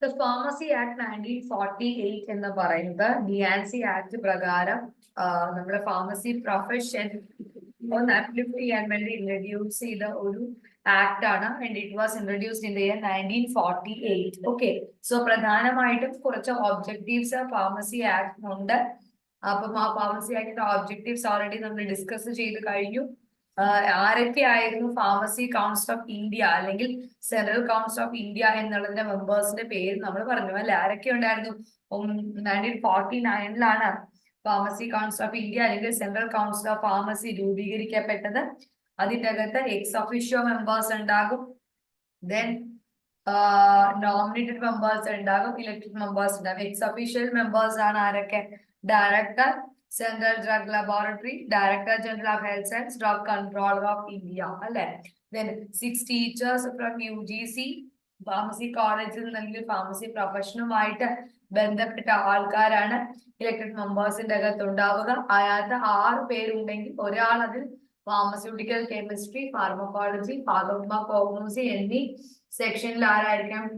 The Pharmacy Act 1948 എന്ന് പറയുന്നത് ഡിയാൻസി act പ്രകാരം നമ്മുടെ ഫാർമസി പ്രൊഫഷൻ ഒന്ന് അപ്ലിഫ്റ്റ് ചെയ്യാൻ വേണ്ടി ഇൻട്രൊഡ്യൂസ് ചെയ്ത ഒരു ആക്ട് ആണ്. And it was introduced in the year 1948. Okay, so പ്രധാനമായിട്ടും കുറച്ച് ഒബ്ജക്റ്റീവ്സ് ഫാർമസി ആക്ട് ഉണ്ട്. അപ്പം ആ ഫാർമസി ആക്ടിന്റെ ഒബ്ജക്റ്റീവ്സ് ഓൾറെഡി നമ്മൾ ഡിസ്കസ് ചെയ്ത് കഴിഞ്ഞു. ആരൊക്കെയായിരുന്നു ഫാർമസി കൗൺസിൽ ഓഫ് ഇന്ത്യ അല്ലെങ്കിൽ സെൻട്രൽ കൗൺസിൽ ഓഫ് ഇന്ത്യ എന്നുള്ളതിന്റെ മെമ്പേഴ്സിന്റെ പേര് നമ്മൾ പറഞ്ഞു അല്ലെ? ആരൊക്കെ ഉണ്ടായിരുന്നു? 1949 ഫാർമസി കൗൺസിൽ ഓഫ് ഇന്ത്യ അല്ലെങ്കിൽ സെൻട്രൽ കൗൺസിൽ ഓഫ് ഫാർമസി രൂപീകരിക്കപ്പെട്ടത്. അതിന്റെ അകത്ത് എക്സ് ഒഫീഷ്യോ മെമ്പേഴ്സ് ഉണ്ടാകും, ദെൻ നോമിനേറ്റഡ് മെമ്പേഴ്സ് ഉണ്ടാകും, ഇലക്ടഡ് മെമ്പേഴ്സ് ഉണ്ടാകും. എക്സ് ഒഫീഷ്യൽ മെമ്പേഴ്സ് ആണ് ആരൊക്കെ? Director central drug laboratory, director general of health science, drug controller of India അല്ലെ? Then 6 teachers from UGC, pharmacy കോളേജിൽ അല്ലെങ്കിൽ ഫാർമസി പ്രൊഫഷനുമായിട്ട് ബന്ധപ്പെട്ട ആൾക്കാരാണ് ഇലക്ടഡ് മെമ്പേഴ്സിന്റെ അകത്ത് ഉണ്ടാവുക. അതിനകത്ത് 6 പേരുണ്ടെങ്കിൽ ഒരാൾ അതിൽ ഫാർമസ്യൂട്ടിക്കൽ കെമിസ്ട്രി, ഫാർമക്കോളജി, ഫാർമക്കോഗ്നോസി എന്നീ സെക്ഷനിൽ ആരായിരിക്കണം?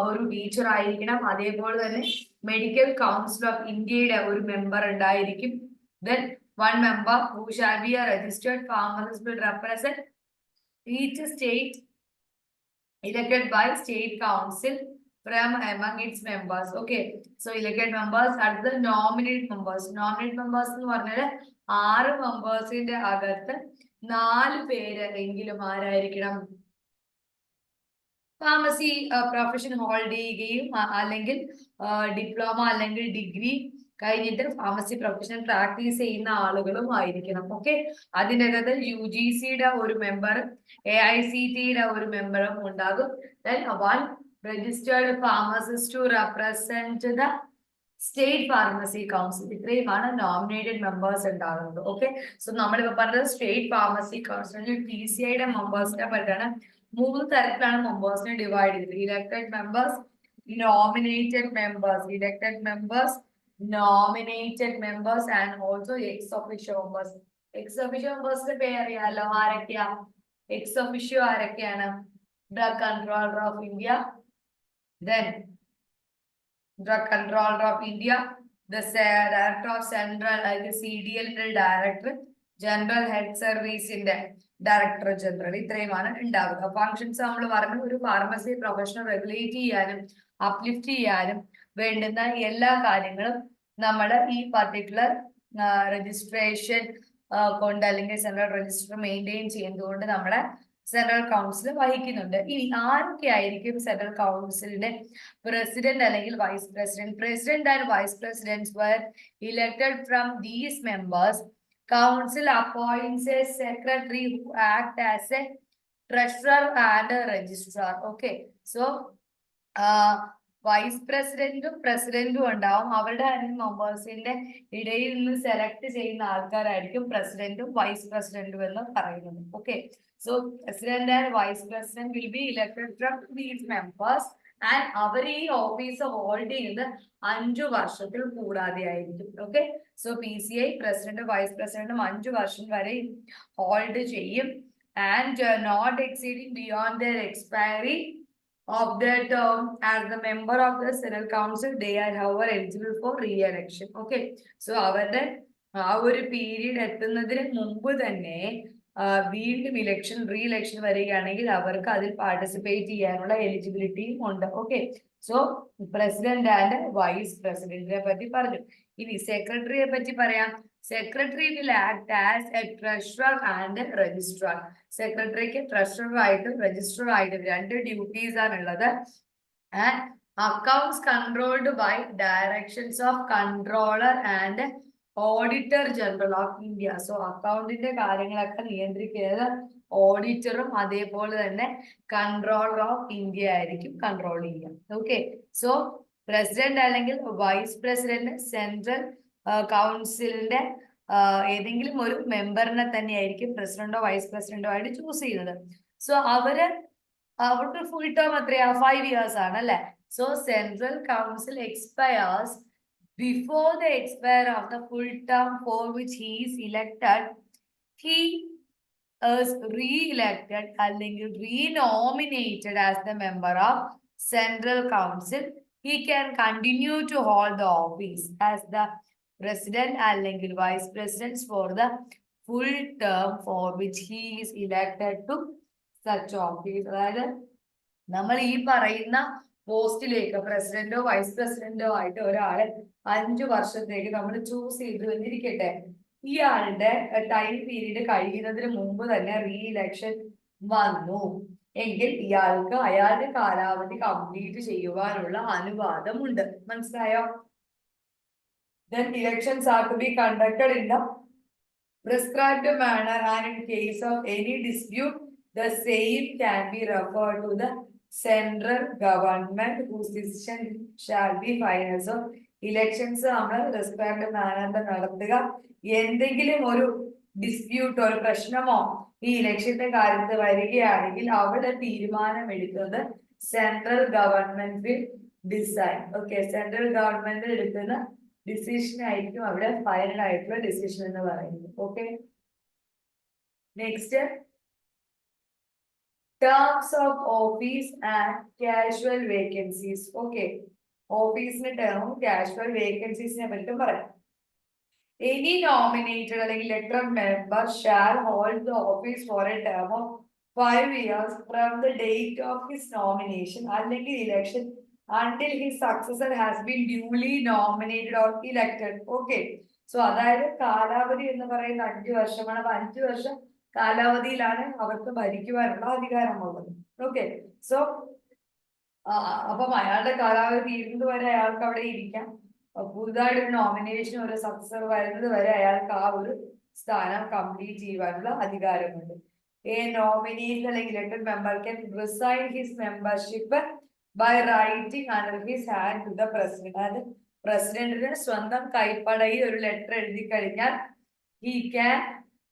ഒരു ടീച്ചർ ആയിരിക്കണം. അതേപോലെ തന്നെ മെഡിക്കൽ കൗൺസിൽ ഓഫ് ഇന്ത്യയുടെ ഒരു മെമ്പർ ഉണ്ടായിരിക്കും. Then one member who shall be a registered pharmacist will represent each state elected by state council from among its members. Okay, so elected members are the nominated members. Nominated members എന്ന് പറഞ്ഞാൽ 6 മെമ്പേഴ്സിന്റെ അകത്ത് 4 പേര് എങ്കിലും ആരായിരിക്കണം? Pharmacy profession hold ചെയ്യുകയും അല്ലെങ്കിൽ diploma അല്ലെങ്കിൽ degree കഴിഞ്ഞിട്ട് pharmacy profession practice ചെയ്യുന്ന ആളുകളും ആയിരിക്കണം. ഓക്കെ, അതിനകത്ത് UGCയുടെ ഒരു മെമ്പറും AICTയുടെ ഒരു മെമ്പറും ഉണ്ടാകും. Then one registered pharmacist to represent the state pharmacy council. ഇത്രയുമാണ് നോമിനേറ്റഡ് മെമ്പേഴ്സ് ഉണ്ടാകുന്നത്. ഓക്കെ, സോ നമ്മളിപ്പോ പറഞ്ഞത് സ്റ്റേറ്റ് ഫാർമസി കൗൺസിലിൽ PCIയുടെ മെമ്പേഴ്സിനെ പറ്റിയാണ്. 3 തരത്തിലാണ് മെമ്പേഴ്സിനെ ഡിവൈഡ് ചെയ്തത്: elected members, nominated members, elected members, nominated members and also ex officio members. Ex officio മെമ്പേഴ്സിന്റെ പേര് അറിയാലോ, ആരൊക്കെയാ? എക്സ് ഒഫീഷ്യോ ആരൊക്കെയാണ്? Drug controller of India, then Drug Controller of India, the Director of Central CDL Director, General Health Service in the Director General. ഇത്രയുമാണ് ഉണ്ടാവുക. Functions നമ്മൾ പറഞ്ഞു. ഒരു ഫാർമസി പ്രൊഫഷണൽ റെഗുലേറ്റ് ചെയ്യാനും അപ്ലിഫ്റ്റ് ചെയ്യാനും വേണ്ടുന്ന എല്ലാ കാര്യങ്ങളും നമ്മൾ ഈ പർട്ടിക്കുലർ രജിസ്ട്രേഷൻ കൊണ്ട് അല്ലെങ്കിൽ സെൻട്രൽ രജിസ്റ്റർ മെയിൻറ്റെയിൻ ചെയ്യുന്നതുകൊണ്ട് നമ്മളെ സെൻട്രൽ കൗൺസിൽ വഹിക്കുന്നുണ്ട്. ഇനി ആരൊക്കെ ആയിരിക്കും സെൻട്രൽ കൗൺസിലിന്റെ പ്രസിഡന്റ് അല്ലെങ്കിൽ vice president? President and vice presidents were elected from these members. Council appoints a secretary who act as a treasurer and a registrar. Okay, so vice പ്രസിഡന്റും പ്രസിഡന്റും ഉണ്ടാവും. അവരുടെ മെമ്പേഴ്സിന്റെ ഇടയിൽ നിന്ന് സെലക്ട് ചെയ്യുന്ന ആൾക്കാരായിരിക്കും പ്രസിഡന്റും വൈസ് പ്രസിഡന്റും എന്ന് പറയുന്നത്. Okay, so president and vice president will be elected from these members and അവർ ഈ ഓഫീസ് ഹോൾഡ് ചെയ്യുന്നത് 5 വർഷത്തിൽ കൂടാതെ ആയിരിക്കും. Okay, so PCI president vice പ്രസിഡന്റും 5 വർഷം വരെ ഹോൾഡ് ചെയ്യും. And not exceeding beyond their expiry of their term as the member of the Senate Council, they are however eligible for re-election. Okay, so അവരുടെ ആ ഒരു പീരീഡ് എത്തുന്നതിന് മുമ്പ് തന്നെ വീണ്ടും റീഇലക്ഷൻ വരികയാണെങ്കിൽ അവർക്ക് അതിൽ പാർട്ടിസിപ്പേറ്റ് ചെയ്യാനുള്ള എലിജിബിലിറ്റിയും ഉണ്ട്. Okay, so president and vice പ്രസിഡന്റിനെ പറ്റി പറഞ്ഞു. ഇനി സെക്രട്ടറിയെ പറ്റി പറയാം. Secretary will act as a treasurer and registrar. സെക്രട്ടറിക്ക് ട്രഷറർ ആയിട്ടും രജിസ്ട്രാർ ആയിട്ടും 2 ഡ്യൂട്ടീസ് ആണുള്ളത്. And accounts controlled by directions of controller and auditor general of India. So അക്കൗണ്ടിന്റെ കാര്യങ്ങളൊക്കെ നിയന്ത്രിക്കുന്നത് ഓഡിറ്ററും അതേപോലെ തന്നെ കൺട്രോളർ ഓഫ് ഇന്ത്യ ആയിരിക്കും കൺട്രോൾ ചെയ്യുക. ഓക്കെ, സോ പ്രസിഡന്റ് അല്ലെങ്കിൽ വൈസ് പ്രസിഡന്റ് സെൻട്രൽ കൗൺസിലിന്റെ ഏതെങ്കിലും ഒരു മെമ്പറിനെ തന്നെയായിരിക്കും പ്രസിഡന്റോ വൈസ് പ്രസിഡന്റോ ആയിട്ട് ചൂസ് ചെയ്യുന്നത്. സോ അവർക്ക് ഫുൾ ടേം എത്രയാ? 5 years ആണ് അല്ലെ? So central council expires before the expire of the full term for which he is elected, he is re-elected അല്ലെങ്കിൽ re-nominated as the member of Central Council he can continue to hold the office as the president അല്ലെങ്കിൽ vice president for the full term for which he is elected to such office. അതായത് നമ്മൾ ഈ പറയുന്ന പോസ്റ്റിലേക്ക് പ്രസിഡന്റോ vice പ്രസിഡന്റോ ആയിട്ട് ഒരാളെ 5 വർഷത്തേക്ക് നമ്മൾ ചൂസ് ചെയ്തു എന്നിരിക്കട്ടെ. ഇയാളുടെ ടൈം പീരീഡ് കഴിയുന്നതിന് മുമ്പ് തന്നെ റീ ഇലക്ഷൻ വന്നു എങ്കിൽ ഇയാൾക്ക് അയാളുടെ കാലാവധി കംപ്ലീറ്റ് ചെയ്യുവാനുള്ള അനുവാദമുണ്ട്. മനസ്സിലായോ? Then elections are to be conducted in the prescribed manner and in case of any dispute, the same can be referred to the central government whose decision shall be final. So elections നമ്മൾ prescribed manner നടത്തുക. എന്തെങ്കിലും ഒരു dispute ഒരു പ്രശ്നമോ ഈ ഇലക്ഷന്റെ കാര്യത്തിൽ വരികയാണെങ്കിൽ അവിടെ തീരുമാനം എടുക്കുന്നത് central government will decide. Okay, central government എടുക്കുന്ന ഡിസിഷൻ ആയിരിക്കും അവിടെ ഫൈനൽ ആയിട്ടുള്ള ഡിസിഷൻ എന്ന് പറയുന്നത്. Okay, next terms of office and casual vacancies. Okay, ഓഫീസിന്റെ ടേമും കാഷ്വൽ വേക്കൻസീസിനെ പറ്റും പറയാം. Any nominated അല്ലെങ്കിൽ elected member shall hold the office for a term of 5 years from the date of his nomination അല്ലെങ്കിൽ election until his successor has been duly nominated or elected. Okay, so അതായത് കാലാവധി എന്ന് പറയുന്ന 5 വർഷമാണ്. 5 വർഷം കാലാവധിയിലാണ് അവർക്ക് ഭരിക്കുവാനുള്ള അധികാരമുള്ളത്. Okay, so അപ്പം അയാളുടെ കാലാവധി തീരുന്നത് വരെ അയാൾക്ക് അവിടെ ഇരിക്കാം. പുതുതായിട്ടൊരു നോമിനേഷൻ ഒരു സക്സസർ വരുന്നത് വരെ അയാൾക്ക് ആ ഒരു സ്ഥാനം കംപ്ലീറ്റ് ചെയ്യുവാനുള്ള അധികാരമുണ്ട്. എ നോമിനേറ്റ് അല്ലെങ്കിൽ elected member can resign his membership by writing under his hand to the president. അതായത് പ്രസിഡന്റിന് സ്വന്തം കൈപ്പടയിൽ ഒരു ലെറ്റർ എഴുതി കഴിഞ്ഞാൽ he can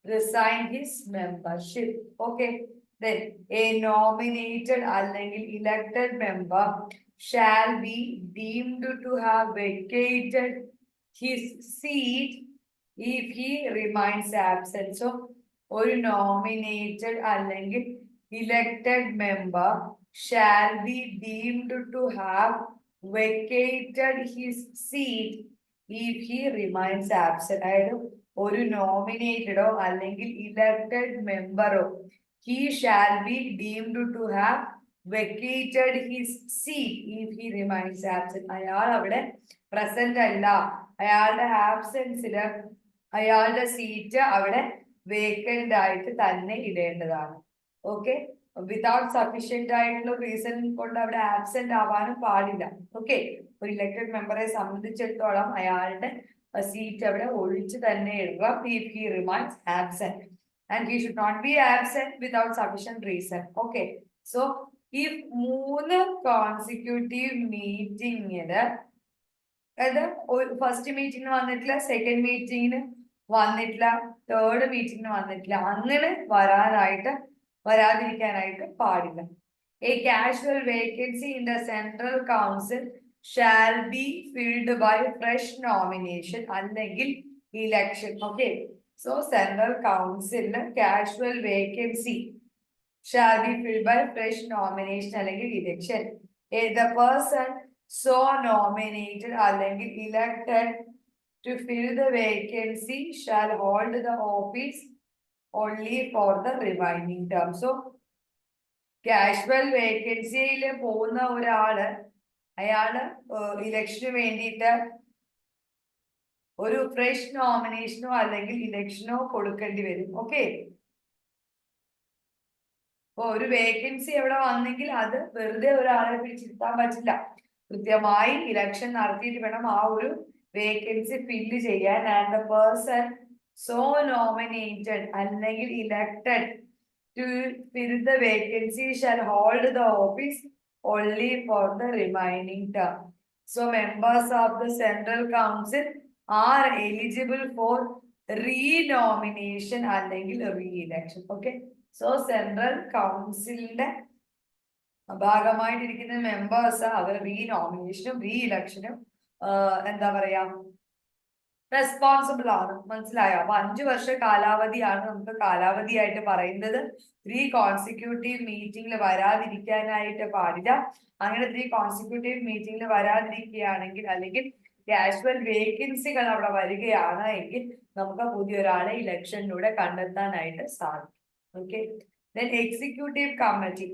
resign his membership. Okay, then a nominated അല്ലെങ്കിൽ elected member shall be deemed to have vacated his seat if he remains absent. So ഒരു nominated അല്ലെങ്കിൽ elected member shall be deemed to have vacated his seat if he remains absent. അതായത് ഒരു നോമിനേറ്റഡോ അല്ലെങ്കിൽ elected മെമ്പറോ he shall be deemed to have vacated his seat if he remains absent. അയാൾ അവിടെ present അല്ല, അയാളുടെ ആബ്സെൻസില് അയാളുടെ സീറ്റ് അവിടെ വേക്കന്റ് ആയിട്ട് തന്നെ ഇടേണ്ടതാണ്. ഓക്കെ, വിതൗട്ട് സഫീഷ്യന്റ് ആയിട്ടുള്ള റീസൺ കൊണ്ട് അവിടെ ആബ്സെന്റ് ആവാനും പാടില്ല. ഓക്കെ, ഒരു ഇലക്ടഡ് മെമ്പറെ സംബന്ധിച്ചിടത്തോളം അയാളുടെ സീറ്റ് അവിടെ ഒഴിച്ചു തന്നെ ഇടുക if he remains absent, and he should not be absent without sufficient reason. Okay, so if 3 consecutive മീറ്റിംഗിന്, അതായത് ഫസ്റ്റ് മീറ്റിംഗിന് വന്നിട്ടില്ല, സെക്കൻഡ് മീറ്റിംഗിന് വന്നിട്ടില്ല, തേർഡ് മീറ്റിംഗിന് വന്നിട്ടില്ല, അങ്ങനെ വരാതിരിക്കാനായിട്ട് പാടില്ല. A casual vacancy in the central council shall be filled by fresh nomination അല്ലെങ്കിൽ election. Okay, so central council casual vacancy shall be filled by fresh nomination അല്ലെങ്കിൽ election. The person so nominated അല്ലെങ്കിൽ elected to fill the vacancy shall hold the office only for the remaining term. So casual വേക്കൻസിയിൽ പോകുന്ന ഒരാള് അയാള് ഇലക്ഷന് വേണ്ടിയിട്ട് ഒരു fresh നോമിനേഷനോ അല്ലെങ്കിൽ ഇലക്ഷനോ കൊടുക്കേണ്ടി വരും. ഓക്കെ, അപ്പൊ ഒരു വേക്കൻസി എവിടെ വന്നെങ്കിൽ അത് വെറുതെ ഒരാളെ പിടിച്ചിരുത്താൻ പറ്റില്ല. കൃത്യമായി ഇലക്ഷൻ നടത്തിയിട്ട് വേണം ആ ഒരു വേക്കൻസി ഫില്ല് ചെയ്യാൻ. And the person so nominated അല്ലെങ്കിൽ elected to fill the vacancy shall hold the office only for the remaining term. So members of the central council are eligible for re-nomination അല്ലെങ്കിൽ re-election. Okay, so central councilന്റെ ഭാഗമായിട്ടിരിക്കുന്ന members അവർ re നോമിനേഷനും re ഇലക്ഷനും എന്താ പറയാ responsible ആണ്. മനസ്സിലായോ? അപ്പൊ 5 വർഷ കാലാവധിയാണ് നമുക്ക് കാലാവധിയായിട്ട് പറയുന്നത്. 3 കോൺസിക്യൂട്ടീവ് മീറ്റിംഗിൽ വരാതിരിക്കാനായിട്ട് പാടില്ല. അങ്ങനെ 3 കോൺസിക്യൂട്ടീവ് മീറ്റിംഗിൽ വരാതിരിക്കുകയാണെങ്കിൽ അല്ലെങ്കിൽ കാഷ്വൽ വേക്കൻസികൾ അവിടെ വരികയാണ് എങ്കിൽ നമുക്ക് പുതിയൊരാളെ ഇലക്ഷനിലൂടെ കണ്ടെത്താനായിട്ട് സാധിക്കും. Okay, then executive committee.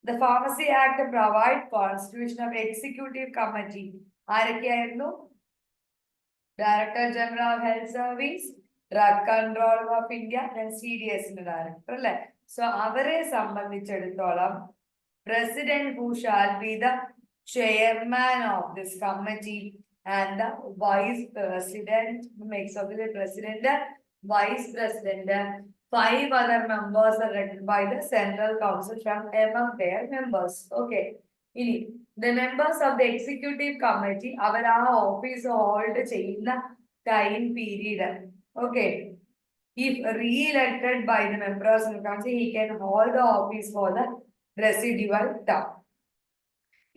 The Pharmacy Act provide constitution of executive committee. ആരൊക്കെയായിരുന്നു? Director general of health service, drug controller of India, CDSന്റെ ഡയറക്ടർ അല്ലെ. സോ അവരെ സംബന്ധിച്ചിടത്തോളം president who shall be the chairman of this committee and the vice president makes of the president, vice president, 5 other members are elected by the central council from among their members. Okay, ഇനി the members of the executive committee അവർ ആ office hold ചെയ്യുന്ന time period, okay, if re-elected by the members of the council he can hold the office for the residual term.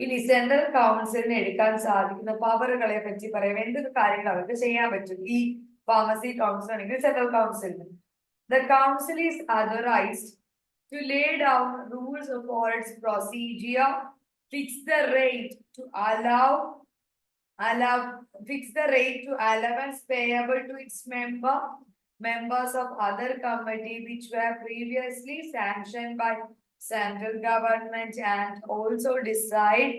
ഇനി central കൗൺസിലിന് എടുക്കാൻ സാധിക്കുന്ന പവറുകളെ പറ്റി പറയാം. എന്തൊക്കെ കാര്യങ്ങൾ അവർക്ക് ചെയ്യാൻ പറ്റും ഈ ഫാർമസി കൗൺസിൽ ആണെങ്കിൽ central കൗൺസിലിന്? The council is authorized to lay down rules for its procedure, fix the rate to fix the rate to allowance payable to its members of other committee which were previously sanctioned by central government, and also decide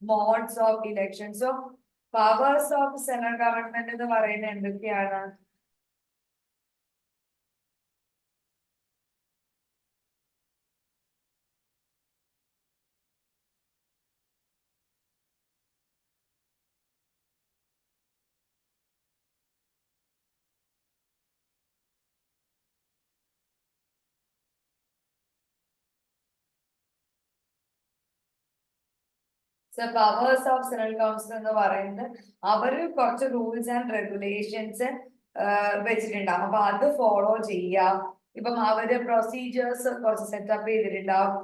modes of election. So powers of central government എന്ന് പറയുന്നത് എന്തൊക്കെയാണ്? Powers of central council എന്ന് പറയുന്നത് അവര് കുറച്ച് rules and regulations വെച്ചിട്ടുണ്ടാവും. അപ്പൊ അത് ഫോളോ ചെയ്യാം. ഇപ്പം അവര് പ്രൊസീജിയേഴ്സ് കുറച്ച് സെറ്റപ്പ് ചെയ്തിട്ടുണ്ടാവും,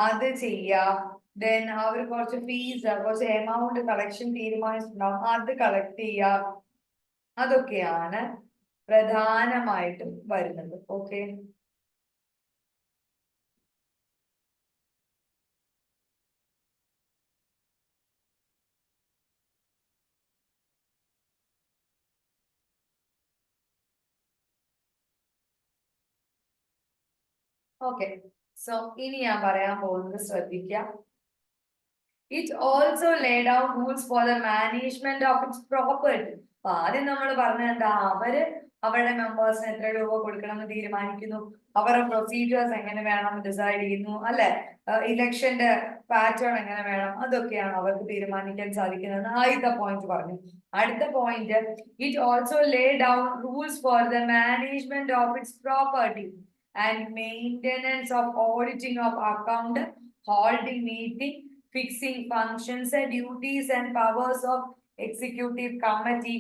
അത് ചെയ്യാം. ദെൻ അവർ കുറച്ച് ഫീസ്, കുറച്ച് എമൗണ്ട് കളക്ഷൻ തീരുമാനിച്ചിട്ടുണ്ടാവും, അത് കളക്ട് ചെയ്യാം. അതൊക്കെയാണ് പ്രധാനമായിട്ടും വരുന്നത്. Okay, okay. സോ ഇനി ഞാൻ പറയാൻ പോകുന്നത് ശ്രദ്ധിക്കാം. It also laid out rules for the management of its property. അപ്പൊ ആദ്യം നമ്മൾ പറഞ്ഞത് എന്താ? അവര് അവരുടെ മെമ്പേഴ്സിന് എത്ര രൂപ കൊടുക്കണം എന്ന് തീരുമാനിക്കുന്നു, അവരുടെ പ്രൊസീജിയേഴ്സ് എങ്ങനെ വേണം ഡിസൈഡ് ചെയ്യുന്നു, അല്ലെ, ഇലക്ഷന്റെ പാറ്റേൺ എങ്ങനെ വേണം, അതൊക്കെയാണ് അവർക്ക് തീരുമാനിക്കാൻ സാധിക്കുന്നത്. ആദ്യത്തെ പോയിന്റ് പറഞ്ഞു. അടുത്ത point, it also Leh down rules for the management of its property and maintenance of auditing of account, holding meeting, fixing functions and duties and powers of executive committee,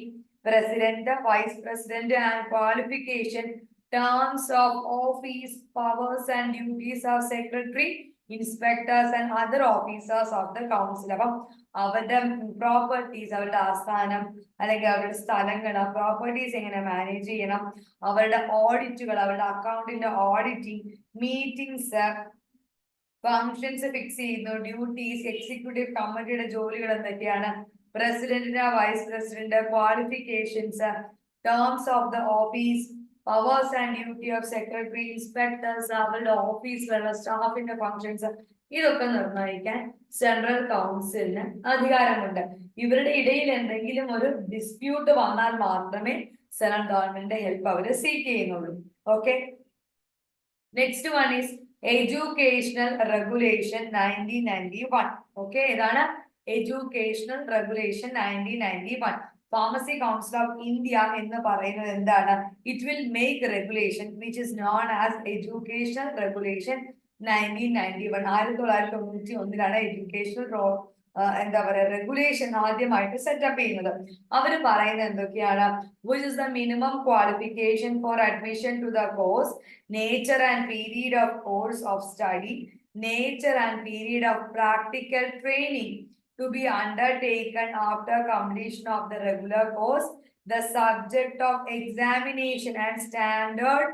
president, vice president, and qualification, terms of office, powers and duties of secretary, inspectors and other officers of the council. അപ്പം അവരുടെ properties, അവരുടെ ആസ്ഥാനം അല്ലെങ്കിൽ അവരുടെ സ്ഥലങ്ങൾ, ആ properties എങ്ങനെ manage ചെയ്യണം, അവരുടെ ഓഡിറ്റുകൾ, അവരുടെ അക്കൗണ്ടിന്റെ ഓഡിറ്റിംഗ്, മീറ്റിംഗ്സ്, ഫങ്ഷൻസ് ഫിക്സ് ചെയ്യുന്നു, ഡ്യൂട്ടീസ്, എക്സിക്യൂട്ടീവ് കമ്മിറ്റിയുടെ ജോലികൾ എന്തൊക്കെയാണ്, പ്രസിഡന്റിന്റെ, vice president, qualifications, terms of the office, powers and duty of secretary, inspectors, അവരുടെ ഓഫീസിലുള്ള സ്റ്റാഫിന്റെ ഫങ്ഷൻസ്, ഇതൊക്കെ നിർണ്ണയിക്കാൻ സെൻട്രൽ കൗൺസിലിന് അധികാരമുണ്ട്. ഇവരുടെ ഇടയിൽ എന്തെങ്കിലും ഒരു ഡിസ്പ്യൂട്ട് വന്നാൽ മാത്രമേ സെൻട്രൽ ഗവൺമെന്റിന്റെ ഹെൽപ്പ് അവര് സീക്ക് ചെയ്യുന്നുള്ളൂ. Okay, next one is educational regulation 1991. Okay, ഇതാണ് educational regulation 1991. Pharmacy council of India എന്ന് പറയുന്നത് എന്താണ്? It will make regulation which is known as educational regulation 1991. 1991 educational എന്താ പറയാ റെഗുലേഷൻ ആദ്യമായിട്ട് സെറ്റപ്പ് ചെയ്യുന്നത്. അവര് പറയുന്നത് എന്തൊക്കെയാണ്? which is the minimum qualification for admission to the course, nature and period of course of study, nature and period of practical training to be undertaken after completion of the regular course, the subject of examination and standard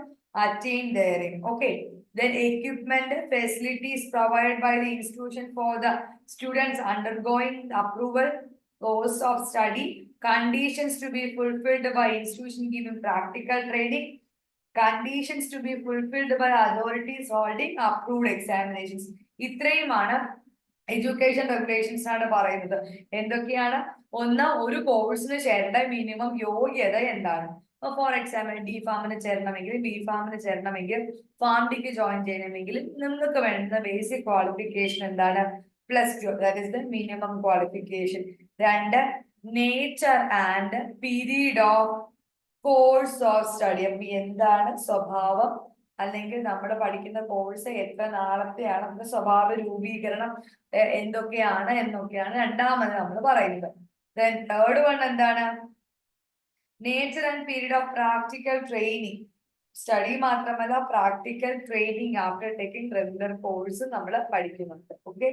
attained therein. Okay. Then equipment facilities provided by the institution for the students undergoing approval course of study, conditions to be fulfilled by institution giving practical training, conditions to be fulfilled by authorities holding approved examinations. ഇത്രയുമാണ് education regulations ആണ് പറയുന്നത്. എന്തൊക്കെയാണ്? ഒന്ന്, ഒരു കോഴ്സിന് ചേരേണ്ട minimum യോഗ്യത എന്താണ്? For example D ഫാമിന് ചേരണമെങ്കിൽ, ബി ഫാമിന് ചേരണമെങ്കിൽ, ഫാം ഡിക്ക് ജോയിൻ ചെയ്യണമെങ്കിൽ നിങ്ങൾക്ക് വേണ്ട ബേസിക് ക്വാളിഫിക്കേഷൻ എന്താണ്? +2, that is the minimum qualification. രണ്ട്, nature and period of course of study. അപ്പൊ എന്താണ് സ്വഭാവം, അല്ലെങ്കിൽ നമ്മൾ പഠിക്കുന്ന കോഴ്സ് എത്ര നാളത്തെയാണ്, നമ്മുടെ സ്വഭാവ രൂപീകരണം എന്തൊക്കെയാണ് എന്നൊക്കെയാണ് രണ്ടാമത് നമ്മൾ പറയുന്നത്. ദെൻ തേർഡ് വൺ എന്താണ്? Nature and period of practical training. Study മാത്രമല്ല, practical training after taking regular course നമ്മൾ പഠിക്കുന്നുണ്ട്. Okay.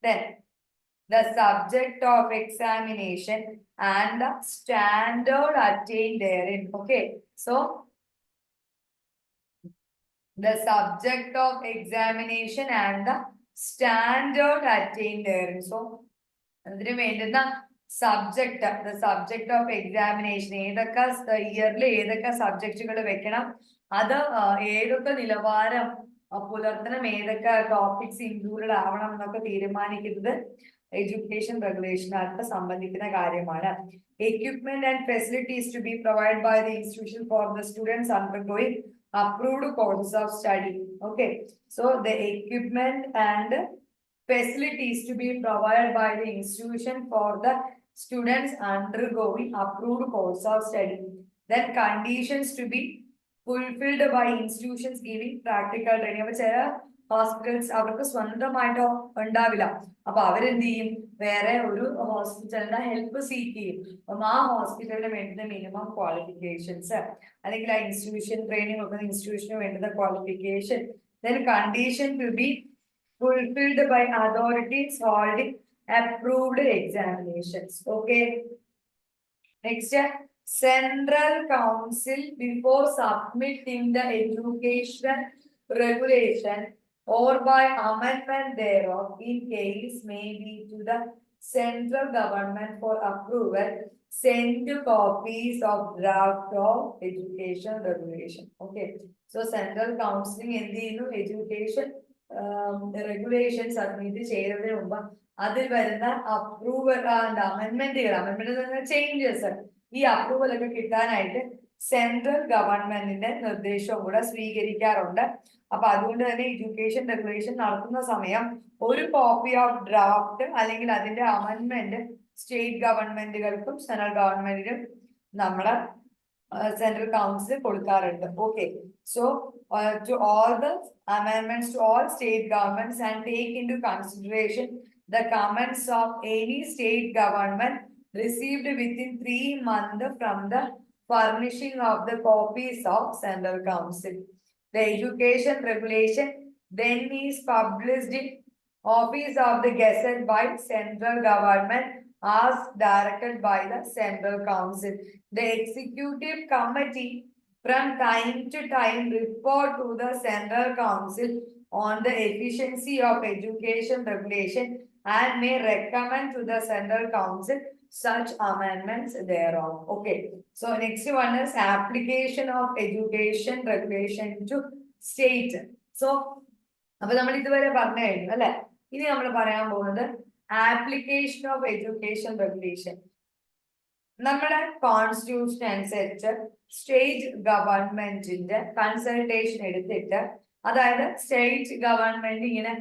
Then the subject of examination and the standard attained therein. Okay, so the subject of examination and the standard attained therein. So അതിന് വേണ്ടുന്ന subject, the subject of examination, ഏതൊക്കെ ഇയറിൽ ഏതൊക്കെ സബ്ജക്റ്റുകൾ വെക്കണം, അത് ഏതൊക്കെ നിലവാരം പുലർത്തണം, ഏതൊക്കെ ടോപ്പിക്സ് ഇൻക്ലൂഡഡ് ആവണം എന്നൊക്കെ തീരുമാനിക്കുന്നത് എഡ്യൂക്കേഷൻ റെഗുലേഷനായിട്ട് സംബന്ധിക്കുന്ന കാര്യമാണ്. Equipment and facilities to be provided by the institution for the students undergoing approved courses of study. Okay, so the equipment and facilities to be provided by the institution for the students undergoing approved course of study. Then conditions to be fulfilled by institutions giving practical training. അപ്പൊ ചില hospitals അവർക്ക് സ്വന്തമായിട്ടോ ഉണ്ടാവില്ല, അപ്പൊ അവരെന്ത് ചെയ്യും? വേറെ ഒരു ഹോസ്പിറ്റലിന്റെ ഹെൽപ്പ് സീക്ക് ചെയ്യും. അപ്പം ആ ഹോസ്പിറ്റലിന് വേണ്ടുന്ന മിനിമം ക്വാളിഫിക്കേഷൻസ്, അല്ലെങ്കിൽ ആ ഇൻസ്റ്റിറ്റ്യൂഷൻ ട്രെയിനിങ് ഒക്കെ ഇൻസ്റ്റിറ്റ്യൂഷന് വേണ്ടുന്ന qualification. Then condition to be fulfilled by authorities holding approved examinations. Okay. Next, Central Council before submitting the education regulation or by amendment thereof in case may be to the central government for approval, send copies of draft of education regulation. Okay. So Central Council in the education regulation submit ചെയ്യുന്നതിന് മുമ്പ് അതിൽ വരുന്ന approval amendment changes, ഈ approval ഒക്കെ കിട്ടാനായിട്ട് central ഗവൺമെന്റിന്റെ നിർദ്ദേശവും കൂടെ സ്വീകരിക്കാറുണ്ട്. അപ്പൊ അതുകൊണ്ട് തന്നെ എഡ്യൂക്കേഷൻ റെഗുലേഷൻ നടത്തുന്ന സമയം ഒരു കോപ്പി ഓഫ് ഡ്രാഫ്റ്റ് അല്ലെങ്കിൽ അതിന്റെ അമെന്റ്മെന്റ് സ്റ്റേറ്റ് ഗവൺമെന്റുകൾക്കും സെൻട്രൽ ഗവൺമെന്റിനും നമ്മുടെ സെൻട്രൽ കൗൺസിൽ കൊടുക്കാറുണ്ട്. Okay. So to all the amendments to all state governments and take into consideration the comments of any state government received within 3 months from the furnishing of the copies of Central Council. The education regulation then is published in Office of the Gazette by Central Government as directed by the Central Council. The Executive Committee from time to time report to the Central Council on the efficiency of education regulation and may recommend to the Central Council such amendments thereof. Okay. So next one is application of education regulation to state. So അപ്പൊ നമ്മൾ ഇതുവരെ പറഞ്ഞു കഴിഞ്ഞു അല്ലെ. ഇനി നമ്മൾ പറയാൻ പോകുന്നത് ആപ്ലിക്കേഷൻ ഓഫ് എഡ്യൂക്കേഷൻ റെഗുലേഷൻ. നമ്മുടെ കോൺസ്റ്റിറ്റ്യൂഷൻ അനുസരിച്ച് സ്റ്റേറ്റ് ഗവൺമെന്റിന്റെ കൺസൾട്ടേഷൻ എടുത്തിട്ട്, അതായത് സ്റ്റേറ്റ് ഗവൺമെന്റ് ഇങ്ങനെ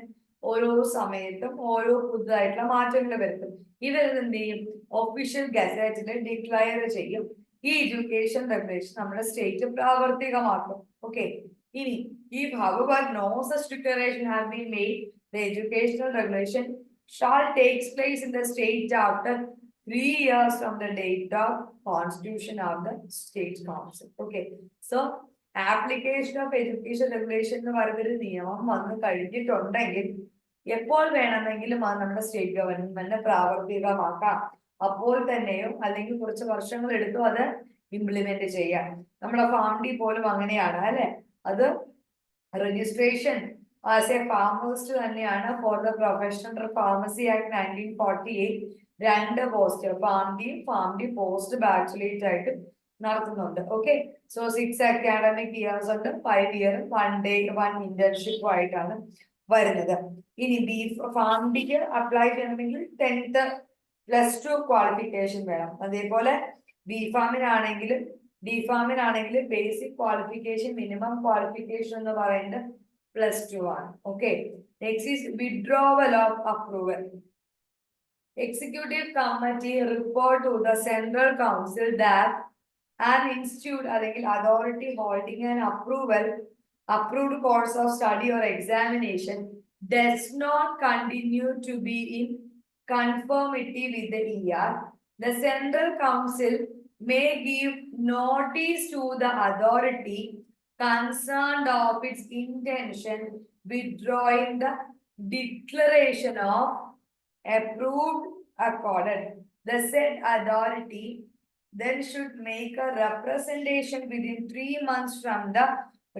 ഓരോ സമയത്തും ഓരോ പുതുതായിട്ടുള്ള മാറ്റങ്ങൾ വരുത്തും. ഇവരെന്ത് ചെയ്യും? ഒഫീഷ്യൽ ഗസറ്റിൽ ഡിക്ലയർ ചെയ്യും. ഈ എഡ്യൂക്കേഷൻ റെഗുലേഷൻ നമ്മുടെ സ്റ്റേറ്റ് പ്രാവർത്തികമാക്കും. ഓക്കെ. ഇനി if however no such declaration have been made, the educational regulation shall takes place in the state after 3 years from the date of constitution of the state council. Okay. So application of education regulation എന്ന് പറയുന്നൊരു നിയമം വന്നു കഴിഞ്ഞിട്ടുണ്ടെങ്കിൽ എപ്പോൾ വേണമെങ്കിലും അത് നമ്മുടെ state government പ്രാവർത്തികമാക്കാം. അപ്പോൾ തന്നെയോ അല്ലെങ്കിൽ കുറച്ച് വർഷങ്ങൾ എടുത്തു അത് ഇംപ്ലിമെന്റ് ചെയ്യാം. നമ്മുടെ ഫാംഡി പോലും അങ്ങനെയാണ് അല്ലെ. അത് രജിസ്ട്രേഷൻ ആസ് എ ഫാർമസിസ്റ്റ് തന്നെയാണ് for the professional pharmacy act 1948 രണ്ട് പോസ്റ്റ് ഫാംഡി പോസ്റ്റ് ബാച്ചുലേറ്റ് ആയിട്ട് നടത്തുന്നുണ്ട്. ഓക്കെ, സോ 6 അക്കാഡമിക് ഇയേഴ്സ് ഉണ്ട്, 5 ഇയർ 1 ഡേ 1 ഇന്റേൺഷിപ്പ് ആയിട്ടാണ് വരുന്നത്. ഇനി ഫാംഡിക്ക് അപ്ലൈ ചെയ്യണമെങ്കിൽ 10th +2 ക്വാളിഫിക്കേഷൻ വേണം. അതേപോലെ ഡിഫാമിനാണെങ്കിൽ ബേസിക് ക്വാളിഫിക്കേഷൻ മിനിമം ക്വാളിഫിക്കേഷൻ എന്ന് പറയുന്നത് +2 ആണ്. Okay, next is withdrawal of approval. Executive committee report to the central council that an institute അല്ലെങ്കിൽ authority holding an approved course of study or examination does not continue to be in conformity with the ER. The central council may give notice to the authority concerned of its intention withdrawing the declaration of approved accorded. The said authority then should make a representation within 3 months from the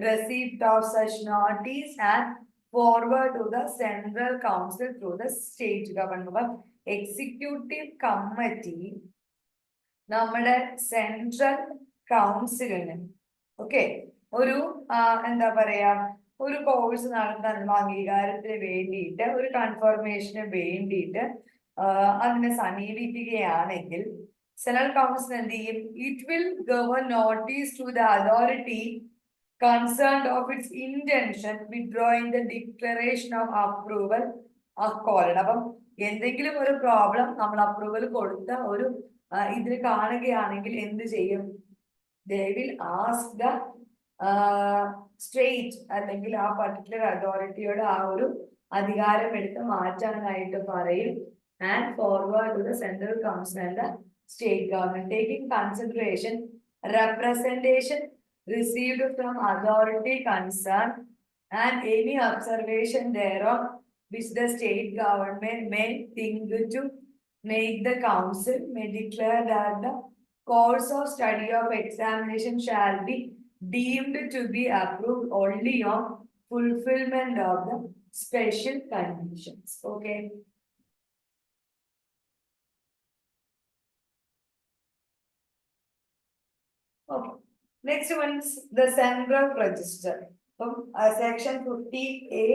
receipt of such notice and forward to the central council through the state government. Executive committee നമ്മുടെ central കൗൺസിലിന് okay ഒരു എന്താ പറയാ ഒരു course നടത്താനുള്ള അംഗീകാരത്തിന് വേണ്ടിയിട്ട് ഒരു കൺഫർമേഷന് വേണ്ടിയിട്ട് അതിനെ സമീപിക്കുകയാണെങ്കിൽ സെൻട്രൽ കൗൺസിൽ എന്ത് ചെയ്യും? It will govern notice to the authority concerned of its intention withdrawing the declaration of approval accord. അപ്പം എന്തെങ്കിലും ഒരു പ്രോബ്ലം നമ്മൾ അപ്രൂവൽ കൊടുത്ത ഒരു ഇതിൽ കാണുകയാണെങ്കിൽ എന്ത് ചെയ്യും? they will ask the state അല്ലെങ്കിൽ ആ പർട്ടിക്കുലർ അതോറിറ്റിയോട് ആ ഒരു അധികാരം എടുത്ത് മാറ്റാനായിട്ട് പറയും. And forward to the central council and the state government taking consideration representation received from authority concerned and any observation thereon which the state government may think to make, the council may declare that the course of study of examination shall be deemed to be approved only on fulfillment of the special conditions. Okay. Okay. Next one is the central register. Section 50A,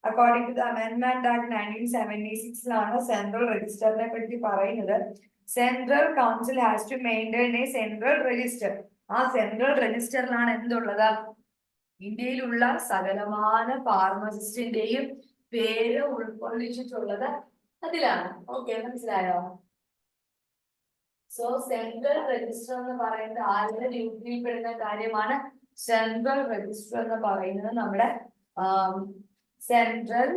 according to the Amendment Act 1976, central register ne പറ്റി പറയുന്നത് central council has to maintain a central register. ആ central രജിസ്റ്ററിലാണ് എന്തുള്ളത്? ഇന്ത്യയിലുള്ള സകലമാന ഫാർമസിസ്റ്റിന്റെയും പേര് ഉൾക്കൊള്ളിച്ചിട്ടുള്ളത് അതിലാണ്. Okay, മനസ്സിലായോ? സോ സെൻട്രൽ രജിസ്റ്റർ എന്ന് പറയുന്നത് ആരുടെ ഡ്യൂട്ടിയിൽ പെടുന്ന കാര്യമാണ്? സെൻട്രൽ രജിസ്റ്റർ എന്ന് പറയുന്നത് നമ്മുടെ സെൻട്രൽ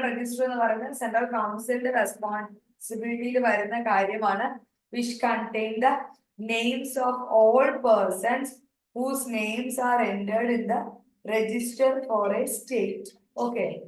രജിസ്റ്റർ എന്ന് പറയുന്നത് സെൻട്രൽ കൗൺസിലിന്റെ റെസ്പോൺസിബിലിറ്റിയിൽ വരുന്ന കാര്യമാണ്. which contain the names of all persons whose names are entered in the register for a state. Okay.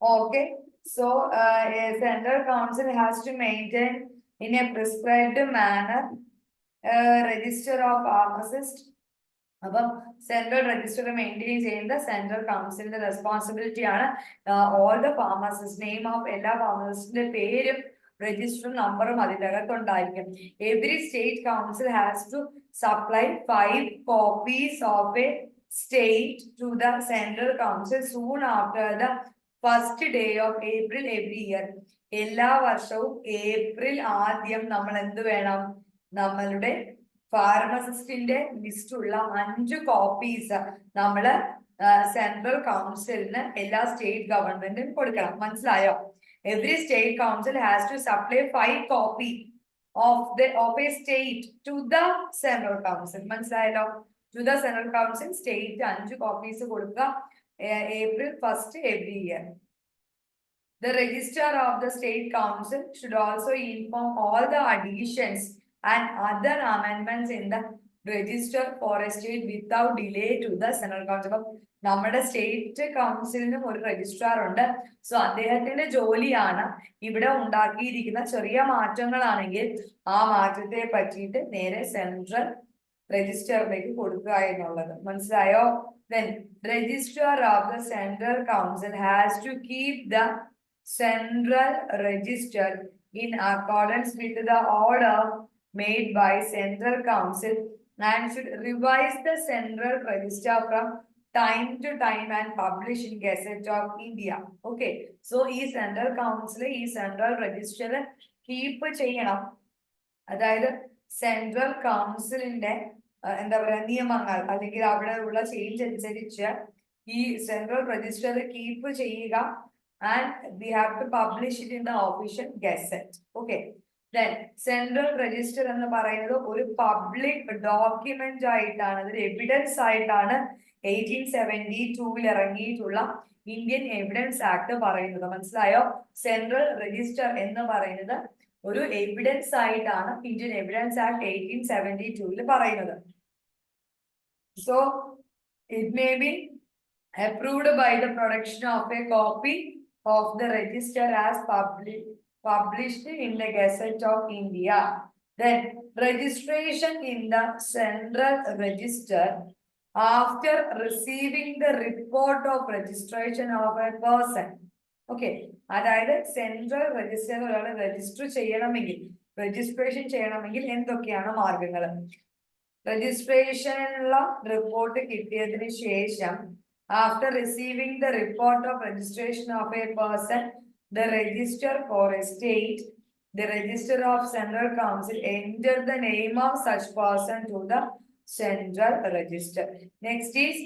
Okay, so a central council has to maintain in a prescribed manner register of pharmacists. അപ്പം central register maintain ചെയ്യുന്ന central കൗൺസിലിന്റെ responsibility ആണ്. All the pharmacist, name of എല്ലാ ഫാർമസിസ്റ്റിന്റെ പേരും രജിസ്റ്ററും നമ്പറും അതിൻ്റെ അകത്തുണ്ടായിരിക്കും. Every state council has to supply 5 copies of a state to the central council soon after the first day of April every year. എല്ലാ വർഷവും ഏപ്രിൽ ആദ്യം നമ്മൾ എന്ത് വേണം, നമ്മളുടെ ഫാർമസിസ്റ്റിന്റെ ലിസ്റ്റ് ഉള്ള 5 കോപ്പീസ് നമ്മള് സെൻട്രൽ കൗൺസിലിന് എല്ലാ സ്റ്റേറ്റ് ഗവൺമെന്റും കൊടുക്കണം. മനസ്സിലായോ? Every state council has to supply 5 copy of a state to the central council. മനസ്സിലായല്ലോ? To the central council state 5 copies കൊടുക്കുക April 1 every year. The registrar of the state council should also inform all the additions and other amendments in the register for a state without delay to the central council. നമ്മുടെ state കൗൺസിലിനും ഒരു registrar ഉണ്ട്. So അദ്ദേഹത്തിന്റെ ജോലിയാണ് ഇവിടെ ഉണ്ടാക്കിയിരിക്കുന്ന ചെറിയ മാറ്റങ്ങളാണെങ്കിൽ ആ മാറ്റത്തെ പറ്റിയിട്ട് നേരെ സെൻട്രൽ രജിസ്റ്ററിലേക്ക് കൊടുക്കുക എന്നുള്ളത്. മനസ്സിലായോ? Then registrar of the central council has to keep the central register in accordance with the order made by central council and should revise the central register from time to time and publish in Gazette of India. Okay, so ഈ central council ഈ central register keep ചെയ്യണം. അതായത് central കൗൺസിലിന്റെ എന്താ പറയാ നിയമങ്ങൾ അല്ലെങ്കിൽ അവിടെ ഉള്ള ചേഞ്ച് അനുസരിച്ച് ഈ സെൻട്രൽ രജിസ്റ്റർ കീപ്പ് ചെയ്യുക. And we have to publish it in the official gazette. Okay, then central register എന്ന് പറയുന്നത് ഒരു പബ്ലിക് ഡോക്യുമെന്റ് ആയിട്ടാണ്, അതൊരു എവിഡൻസ് ആയിട്ടാണ് 1872 ഇറങ്ങിയിട്ടുള്ള ഇന്ത്യൻ എവിഡൻസ് ആക്ട് പറയുന്നത്. മനസ്സിലായോ? സെൻട്രൽ രജിസ്റ്റർ എന്ന് പറയുന്നത് ഒരു എവിഡൻസ് ആയിട്ടാണ് ഇന്ത്യൻ എവിഡൻസ് ആക്ട് 1872 പറയുന്നത്. So it may be approved by the production of a copy of the register as published in the Gazette of India. Then registration in the central register after receiving the report of registration of a person. Okay, അതായത് central register ഒരാൾ register ചെയ്യണമെങ്കിൽ, registration ചെയ്യണമെങ്കിൽ എന്തൊക്കെയാണ് മാർഗങ്ങൾ? രജിസ്ട്രേഷനുള്ള report കിട്ടിയതിന് ശേഷം after receiving the report of registration of a person, the register for a state, the register of central council enter the name of such person to the central register. Next is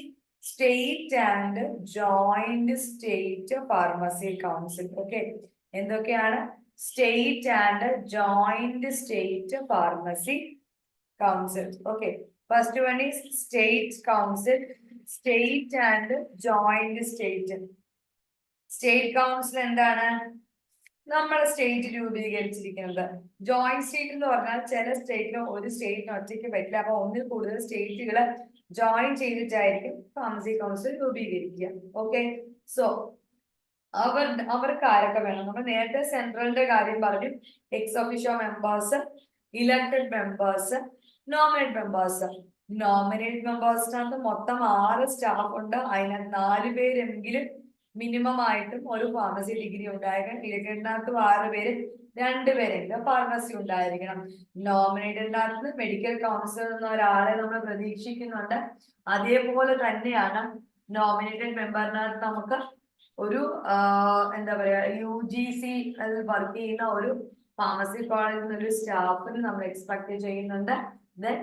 state and joint state pharmacy council. Okay, എന്തൊക്കെയാണ് state and joint state pharmacy council? Okay, first one is state council, state and joint state. State council എന്താണ്? നമ്മുടെ state രൂപീകരിച്ചിരിക്കുന്നത്. Joint state എന്ന് പറഞ്ഞാൽ ചില സ്റ്റേറ്റിന് ഒരു സ്റ്റേറ്റിന് ഒറ്റയ്ക്ക് പറ്റില്ല, അപ്പൊ ഒന്നിൽ കൂടുതൽ സ്റ്റേറ്റുകൾ ജോയിൻ ചെയ്തിട്ടായിരിക്കും ഫാർമസി കൗൺസിൽ രൂപീകരിക്കുക. ഓക്കെ, സോ അവർക്ക് ആരൊക്കെ വേണം? നമ്മൾ നേരത്തെ സെൻട്രലിന്റെ കാര്യം പറഞ്ഞു. Ex officio members, elected members, nominate members. Nominate മെമ്പേഴ്സിനകത്ത് മൊത്തം 6 സ്റ്റാഫ് ഉണ്ട്. അതിനകത്ത് 4 പേരെങ്കിലും മിനിമം ആയിട്ടും ഒരു ഫാർമസി ഡിഗ്രി ഉണ്ടായിരിക്കണം. ഇലക്ടഡിനകത്ത് 6 പേര് 2 പേരെങ്കിലും ഫാർമസി ഉണ്ടായിരിക്കണം. നോമിനേറ്റഡിനകത്ത് മെഡിക്കൽ കൗൺസിൽ എന്ന ഒരാളെ നമ്മൾ പ്രതീക്ഷിക്കുന്നുണ്ട്. അതേപോലെ തന്നെയാണ് നോമിനേറ്റഡ് മെമ്പറിനകത്ത് നമുക്ക് ഒരു എന്താ പറയാ UGC വർക്ക് ചെയ്യുന്ന ഒരു ഫാർമസി കോളേജിൽ നിന്നൊരു സ്റ്റാഫിന് നമ്മൾ എക്സ്പെക്ട് ചെയ്യുന്നുണ്ട്. ദെൻ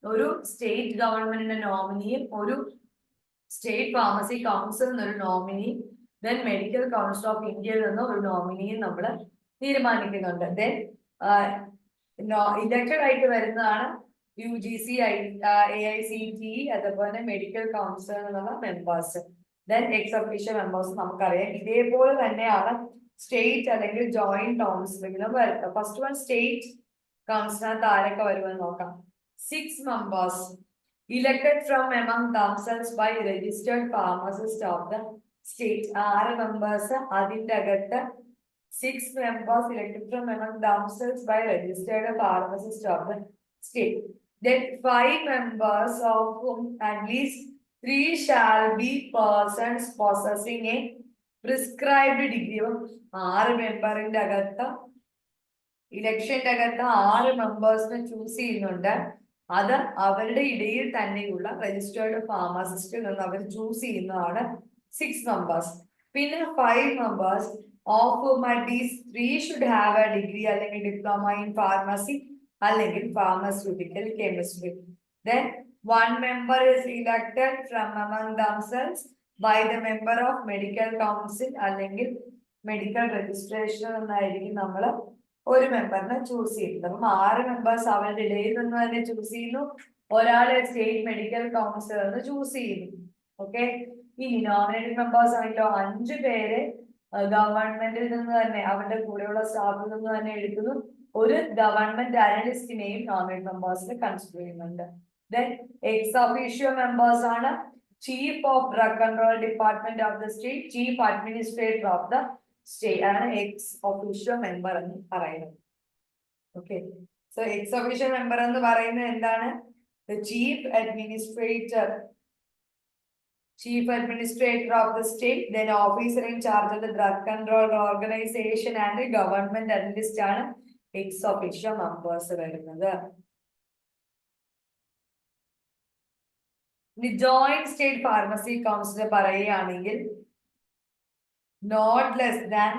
ഒരു സ്റ്റേറ്റ് ഗവൺമെന്റിന്റെ നോമിനിയും ഒരു സ്റ്റേറ്റ് ഫാർമസി കൗൺസിൽ നിന്നൊരു നോമിനിയും ദെൻ മെഡിക്കൽ കൗൺസിൽ ഓഫ് ഇന്ത്യയിൽ നിന്ന് ഒരു നോമിനിയും നമ്മൾ തീരുമാനിക്കുന്നുണ്ട്. ദെൻ ഇലക്ടഡ് ആയിട്ട് വരുന്നതാണ് UGC, AICTE, അതുപോലെ മെഡിക്കൽ കൗൺസിൽ നിന്നുള്ള members. Then X official members നമുക്കറിയാം. ഇതേപോലെ തന്നെയാണ് സ്റ്റേറ്റ് അല്ലെങ്കിൽ ജോയിന്റ് കൗൺസിലിലും വരുന്നത്. ഫസ്റ്റ് വൺ സ്റ്റേറ്റ് കൗൺസിലിനകത്ത് ആരൊക്കെ വരുമെന്ന് നോക്കാം. 6 members elected from among themselves by registered pharmacists of the state 6 members അതിന്റെ അകത്ത് 6 members elected from among themselves by registered pharmacist of the state. Then 5 members of whom at least 3 shall be persons possessing a prescribed degree. 6 മെമ്പറിന്റെ അകത്ത് ഇലക്ഷന്റെ അകത്ത് 6 മെമ്പേഴ്സിനെ choose ചെയ്യുന്നുണ്ട്. അത് അവരുടെ ഇടയിൽ തന്നെയുള്ള registered ഫാർമസിസ്റ്റിൽ നിന്ന് അവർ ചൂസ് ചെയ്യുന്നതാണ് 6 മെമ്പേഴ്സ്. പിന്നെ 5 members of whom at least 3 should have a degree അല്ലെങ്കിൽ ഡിപ്ലോമ ഇൻ ഫാർമസി അല്ലെങ്കിൽ pharmaceutical chemistry. Then 1 member is elected from among themselves by the member of medical council അല്ലെങ്കിൽ മെഡിക്കൽ രജിസ്ട്രേഷൻ എന്നായിരിക്കും നമ്മൾ ഒരു മെമ്പറിനെ choose ചെയ്യുന്നത്. അപ്പം 6 members അവരുടെ ഇടയിൽ നിന്ന് തന്നെ ചൂസ് ചെയ്യുന്നു, ഒരാളെ സ്റ്റേറ്റ് മെഡിക്കൽ കൗൺസിൽ നിന്ന് ചൂസ് ചെയ്യുന്നു. ഓക്കെ, ഇനി നോമിനേറ്റഡ് മെമ്പേഴ്സ് ആണെങ്കിലോ 5 പേരെ ഗവൺമെന്റിൽ നിന്ന് തന്നെ അവരുടെ കൂടെയുള്ള സ്റ്റാഫിൽ നിന്ന് തന്നെ എടുക്കുന്നു, ഒരു ഗവൺമെന്റ് അനലിസ്റ്റിനെയും നോമിനേറ്റ് മെമ്പേഴ്സിന് കൺസിഡർ ചെയ്യുന്നുണ്ട്. ദെൻ എക്സ് ഒഫീഷ്യോ മെമ്പേഴ്സ് ആണ് chief of drug control department of the state, chief administrator of the state ആണ് എക്സ് ഒഫീഷ്യോ മെമ്പർ എന്ന് പറയുന്നത്. Okay, so ex officio member എന്ന് പറയുന്നത് എന്താണ്? Chief administrator of the state, then officer in charge of the drug control organization and government analyst ആണ് ex officio members വരുന്നത്. Joint state pharmacy council പറയുകയാണെങ്കിൽ not less than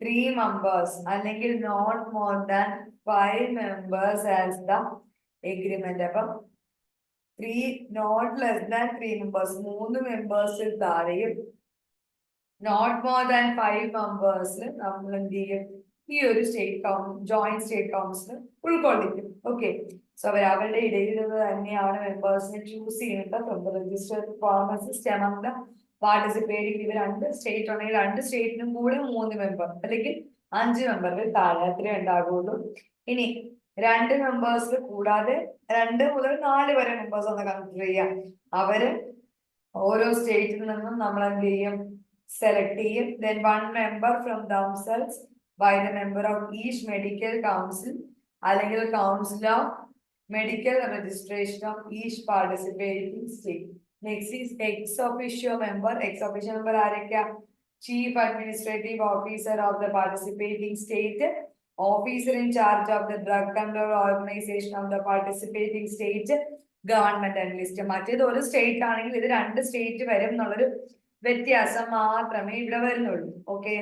3 members അല്ലെങ്കിൽ not more than 5 members as the agreement. അപ്പം 3 not less than 3 members 3 മെമ്പേഴ്സിൽ താഴെയും not more than 5 members നമ്മൾ എന്ത് ചെയ്യും? ഈ ഒരു ജോയിന്റ് സ്റ്റേറ്റ് കൗൺസിൽ ഉൾക്കൊള്ളിക്കും. ഓക്കെ, സോ അവരുടെ ഇടയിൽ നിന്ന് തന്നെയാണ് മെമ്പേഴ്സിനെ ചൂസ് ചെയ്യുന്നത് from the registered pharmacist among the participating. ഇത് 2 സ്റ്റേറ്റ് ഉണ്ടെങ്കിൽ 2 സ്റ്റേറ്റിനും കൂടെ 3 മെമ്പർ അല്ലെങ്കിൽ 5 മെമ്പറിൽ താഴെ അത്രേ ഉണ്ടാകുള്ളൂ. ഇനി 2 മെമ്പേഴ്സ് കൂടാതെ 2 മുതൽ 4 വരെ മെമ്പേഴ്സ് ഒന്ന് കൺസിഡർ ചെയ്യാം. അവര് ഓരോ സ്റ്റേറ്റിൽ നിന്നും നമ്മൾ എന്ത് ചെയ്യും? സെലക്ട് ചെയ്യും. Then 1 member from themselves by the member of each medical council അല്ലെങ്കിൽ council of medical registration of each participating state. Next is ex officio member. Ex officio member ആരൊക്കെയാ? Chief administrative officer of the participating state, officer in charge of the drug control organization of the participating state, government analyst. മറ്റേത് ഒരു state ആണെങ്കിൽ ഇത് 2 state വരും എന്നുള്ളൊരു വ്യത്യാസം മാത്രമേ ഇവിടെ വരുന്നുള്ളൂ. Okay,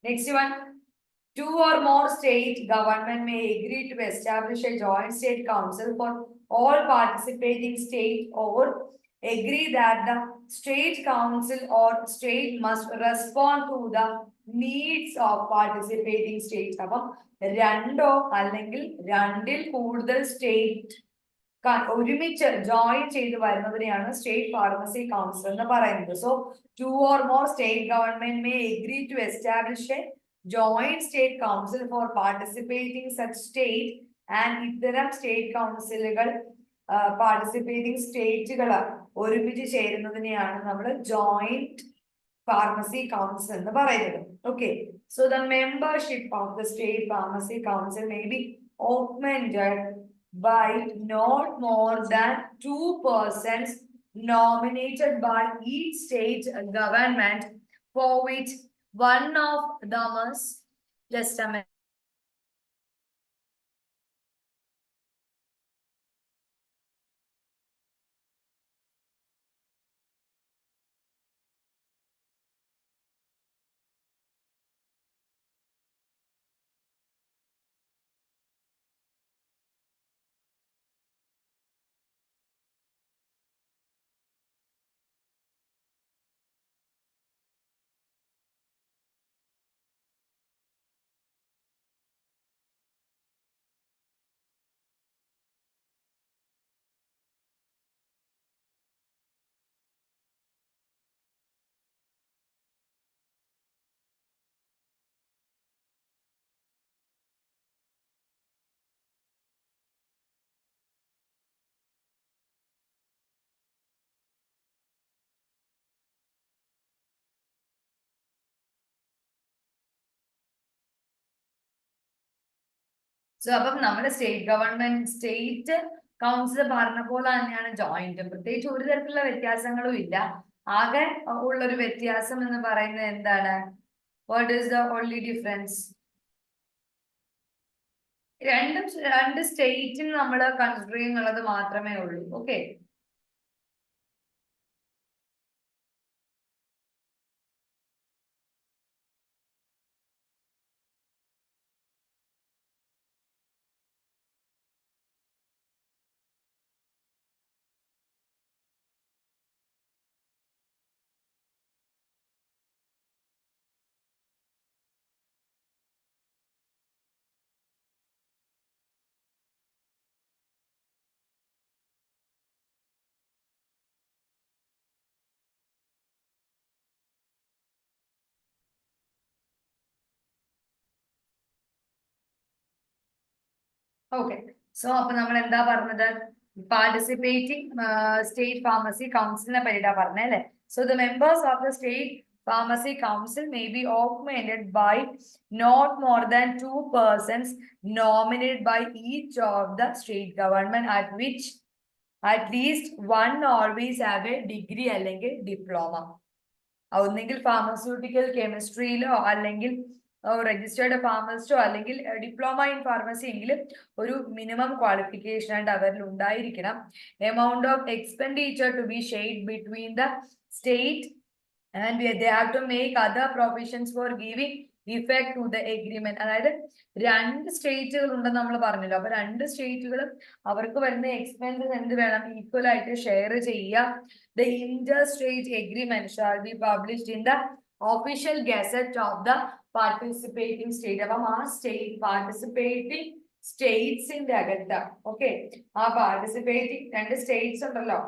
next one, 2 or more state government may agree to establish a joint state council for all participating state or agree that the state council or state must respond to the needs of participating states. അപ്പം 2 അല്ലെങ്കിൽ 2-ൽ കൂടുതൽ state ഒരുമിച്ച് join ചെയ്ത് വരുന്നതിനെയാണ് state pharmacy council എന്ന് പറയുന്നത്. So 2 or more state government may agree to establish a joint state council for participating such state and ഇത്തരം state കൗൺസിലുകൾ participating സ്റ്റേറ്റുകൾ ഒരുമിച്ച് ചേരുന്നതിനെയാണ് നമ്മൾ ജോയിന്റ് ഫാർമസി കൗൺസിൽ എന്ന് പറയുന്നത്. Okay, so the membership of the state pharmacy council may be augmented by not more than 2 persons nominated by each state government, for which one of them is just a minute. So അപ്പം നമ്മുടെ state council പറഞ്ഞ പോലെ തന്നെയാണ് ജോയിന്റും, പ്രത്യേകിച്ച് ഒരു തരത്തിലുള്ള വ്യത്യാസങ്ങളും ഇല്ല. ആകെ ഉള്ളൊരു വ്യത്യാസം എന്ന് പറയുന്നത് എന്താണ്? What is the only difference? രണ്ട് സ്റ്റേറ്റിന് നമ്മൾ കൺസിഡർ ചെയ്യുന്നുള്ളത് മാത്രമേ ഉള്ളൂ. Okay, okay. സോ അപ്പൊ നമ്മൾ എന്താ പറഞ്ഞത്? പാർട്ടിസിപ്പേറ്റിംഗ് സ്റ്റേറ്റ് ഫാർമസി കൗൺസിലിനെ പറ്റിയിട്ടാ പറഞ്ഞേ അല്ലെ? So the members of the state pharmacy council may be augmented by not more than 2 persons nominated by each of the state government at which at least one always have a degree അല്ലെങ്കിൽ diploma. ഒന്നെങ്കിൽ pharmaceutical കെമിസ്ട്രിയിലോ അല്ലെങ്കിൽ registered ഫാർമസിസ്റ്റോ അല്ലെങ്കിൽ diploma in pharmacy എങ്കിലും ഒരു minimum qualification ആയിട്ട് അവരിൽ ഉണ്ടായിരിക്കണം. Amount of expenditure to be shared between the state and they have to make other provisions for giving effect to the agreement. അതായത് രണ്ട് സ്റ്റേറ്റുകൾ ഉണ്ടെന്ന് നമ്മൾ പറഞ്ഞല്ലോ. അപ്പൊ രണ്ട് സ്റ്റേറ്റുകളും അവർക്ക് വരുന്ന എക്സ്പെൻസസ് എന്ത് വേണം? ഈക്വൽ ആയിട്ട് ഷെയർ ചെയ്യുക. The interstate agreement shall be published in the official gazette of the participating state. അപ്പം ആ സ്റ്റേറ്റ് പാർട്ടിസിപ്പേറ്റിംഗ് സ്റ്റേറ്റ്സിന്റെ അകത്ത്, ഓക്കെ, ആ പാർട്ടിസിപ്പേറ്റിംഗ് രണ്ട് സ്റ്റേറ്റ്സ് ഉണ്ടല്ലോ,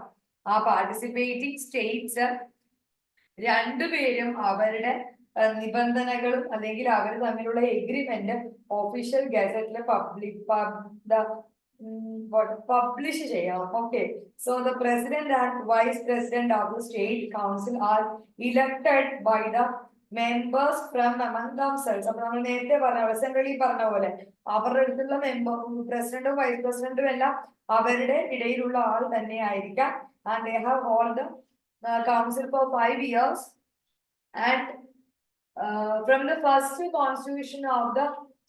ആ പാർട്ടിസിപ്പേറ്റിംഗ് സ്റ്റേറ്റ്സ് രണ്ടുപേരും അവരുടെ നിബന്ധനകളും അല്ലെങ്കിൽ അവർ തമ്മിലുള്ള എഗ്രിമെന്റ് ഒഫീഷ്യൽ ഗസറ്റില് പബ്ലിഷ് ചെയ്യണം. Okay, so the president and vice president of the state council are elected by the members from among themselves. അപ്പൊ നമ്മൾ നേരത്തെ പറഞ്ഞ അസംബ്ലിയിൽ പറഞ്ഞ പോലെ അവരുടെ അടുത്തുള്ള പ്രസിഡന്റും വൈസ് പ്രസിഡന്റും എല്ലാം അവരുടെ ഇടയിലുള്ള ആൾ തന്നെ ആയിരിക്കാം. And they have all the council for 5 years, and from the first constitution of the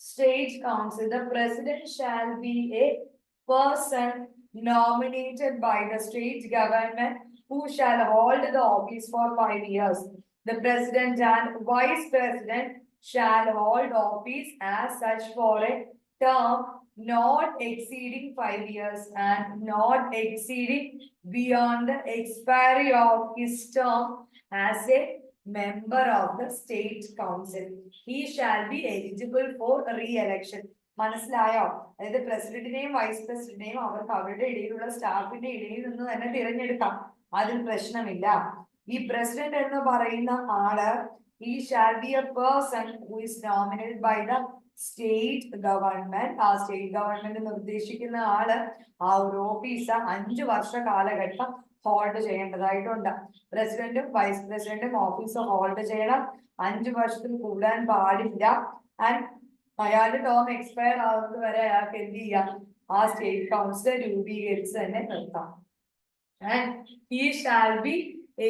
state council the president shall be a person nominated by the state government who shall hold the office for 5 years. The president and vice president shall hold office as such for a term not exceeding 5 years and not exceeding beyond the expiry of his term as a member of the state council. He shall be eligible for re-election. മനസ്സിലായോ? അതായത് പ്രസിഡന്റിനെയും vice പ്രസിഡന്റിനെയും അവർക്ക് അവരുടെ ഇടയിലുള്ള സ്റ്റാഫിന്റെ ഇടയിൽ നിന്ന് തന്നെ തിരഞ്ഞെടുക്കാം, അതിൽ പ്രശ്നമില്ല. ഈ പ്രസിഡന്റ് എന്ന് പറയുന്ന ആള് he shall be a person who is nominated by the state government. ആ സ്റ്റേറ്റ് ഗവൺമെന്റ് നിർദ്ദേശിക്കുന്ന ആള് ആ ഒരു ഓഫീസ് 5 വർഷ കാലഘട്ടം ഹോൾഡ് ചെയ്യേണ്ടതായിട്ടുണ്ട്. പ്രസിഡന്റും വൈസ് പ്രസിഡന്റും ഓഫീസ് ഹോൾഡ് ചെയ്യണം, 5 വർഷത്തിൽ കൂടാൻ പാടില്ല. ആൻഡ് അയാളുടെ ടേം എക്സ്പയർ ആവുന്നത് വരെ അയാൾക്ക് എന്ത് ചെയ്യാം? ആ സ്റ്റേറ്റ് കൗൺസിൽ രൂപീകരിച്ച് തന്നെ നിർത്താം. And he shall be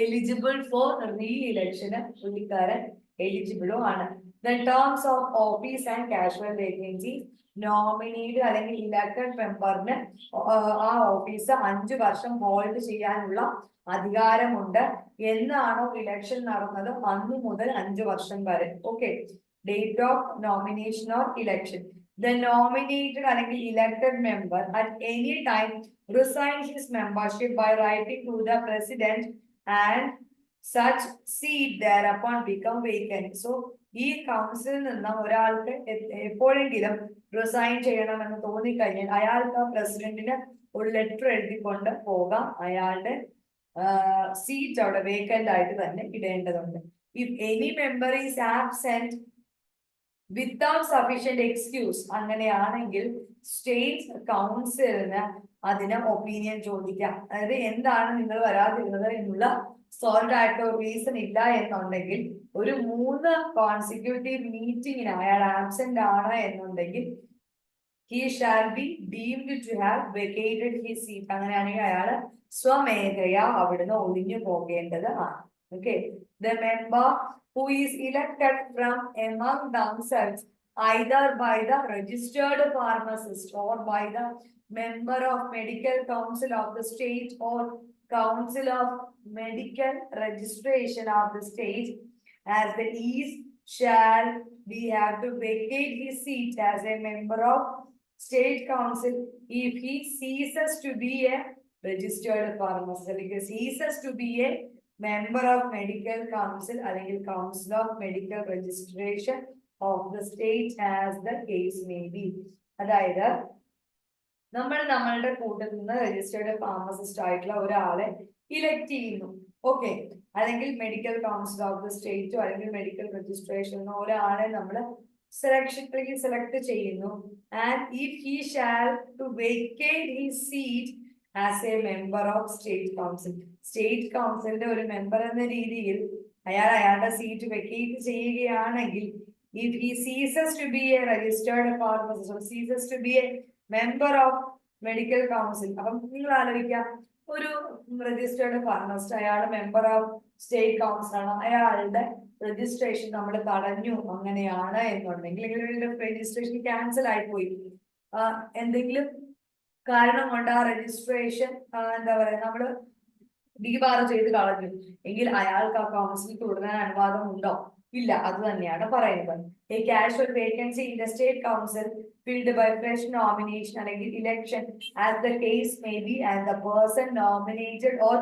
eligible for re-election. പുള്ളിക്കാരൻ എലിജിബിളും ആണ്. The terms of office and casual vacancy nominate അല്ലെങ്കിൽ ഇലക്ടഡ് മെമ്പറിന് ആ ഓഫീസ് 5 വർഷം ഹോൾഡ് ചെയ്യാനുള്ള അധികാരമുണ്ട്. എന്നാണോ ഇലക്ഷൻ നടന്നത് അന്ന് മുതൽ 5 വർഷം വരെ. Okay, date of nomination or election. The nominated അല്ലെങ്കിൽ elected member at any time resigns his membership by writing to the president and such seat thereupon become vacant. So ഈ കൗൺസിലിൽ നിന്ന് ഒരാൾക്ക് എപ്പോഴെങ്കിലും റിസൈൻ ചെയ്യണമെന്ന് തോന്നിക്കഴിഞ്ഞാൽ അയാൾക്ക് പ്രസിഡന്റിന് ഒരു ലെറ്റർ എഴുതിക്കൊണ്ട് പോകാം, അയാളുടെ സീറ്റ് അവിടെ വേക്കന്റ് ആയിട്ട് തന്നെ ഇടേണ്ടതുണ്ട്. If any member is absent without sufficient excuse, അങ്ങനെയാണെങ്കിൽ സ്റ്റേറ്റ് കൗൺസിലിന് അതിന് ഒപ്പീനിയൻ ചോദിക്കാം. അതായത് എന്താണ് നിങ്ങൾ വരാതിരുന്നത് എന്നുള്ള സോൾവ് ആയിട്ടോ റീസൺ ഇല്ല എന്നുണ്ടെങ്കിൽ ഒരു 3 കോൺസിക്യൂട്ടീവ് മീറ്റിംഗിന് അയാൾ ആബ്സെന്റ് ആണ് എന്നുണ്ടെങ്കിൽ he shall be deemed to have vacated his seat. അങ്ങനെയാണെങ്കിൽ അയാള് സ്വമേധയാ അവിടുന്ന് ഒഴിഞ്ഞു പോകേണ്ടത് ആണ്. Okay. The member who is elected from among themselves either by the registered pharmacist or by the member of medical council of the state or council of medical registration of the state as the is shall be have to vacate his seat as a member of state council if he ceases to be a registered pharmacist, because he ceases to be a member of medical council അല്ലെങ്കിൽ council of medical registration of the state as the case may be. അതായത് നമ്മളുടെ കൂട്ടത്തിൽ നിന്ന് registered pharmacist ആയിട്ടുള്ള ഒരാളെ elect ചെയ്യുന്നു. Okay, അല്ലെങ്കിൽ medical council of the സ്റ്റേറ്റോ അല്ലെങ്കിൽ മെഡിക്കൽ രജിസ്ട്രേഷനോ ഒരാളെ നമ്മൾ സെലക്ട് ചെയ്യുന്നു. And if he shall to vacate his seat as a member of state council, state കൗൺസിലിന്റെ ഒരു മെമ്പർ എന്ന രീതിയിൽ അയാളുടെ സീറ്റ് വെക്കേറ്റ് ചെയ്യുകയാണെങ്കിൽ, if he ceases to be a registered pharmacist or ceases to be a member of medical council, അപ്പം നിങ്ങൾ ആലോചിക്കുക, ഒരു രജിസ്റ്റേർഡ് ഫാർമസിസ്റ്റ് അയാൾ മെമ്പർ ഓഫ് സ്റ്റേറ്റ് കൗൺസിൽ ആണ്, അയാളുടെ രജിസ്ട്രേഷൻ നമ്മൾ തടഞ്ഞു അങ്ങനെയാണ് എന്നുണ്ടെങ്കിൽ, രജിസ്ട്രേഷൻ ക്യാൻസൽ ആയിപ്പോയി, എന്തെങ്കിലും കാരണം കൊണ്ട് ആ രജിസ്ട്രേഷൻ എന്താ പറയാ നമ്മള് ഡീബാർ ചെയ്ത് കളഞ്ഞു എങ്കിൽ അയാൾക്ക് ആ കൗൺസിൽ തുടരാൻ അനുവാദം ഉണ്ടോ? ഇല്ല. അത് തന്നെയാണ് പറയുന്നത്. A casual vacancy in the state council filled by fresh nomination അല്ലെങ്കിൽ election as the case may be, and the person nominated or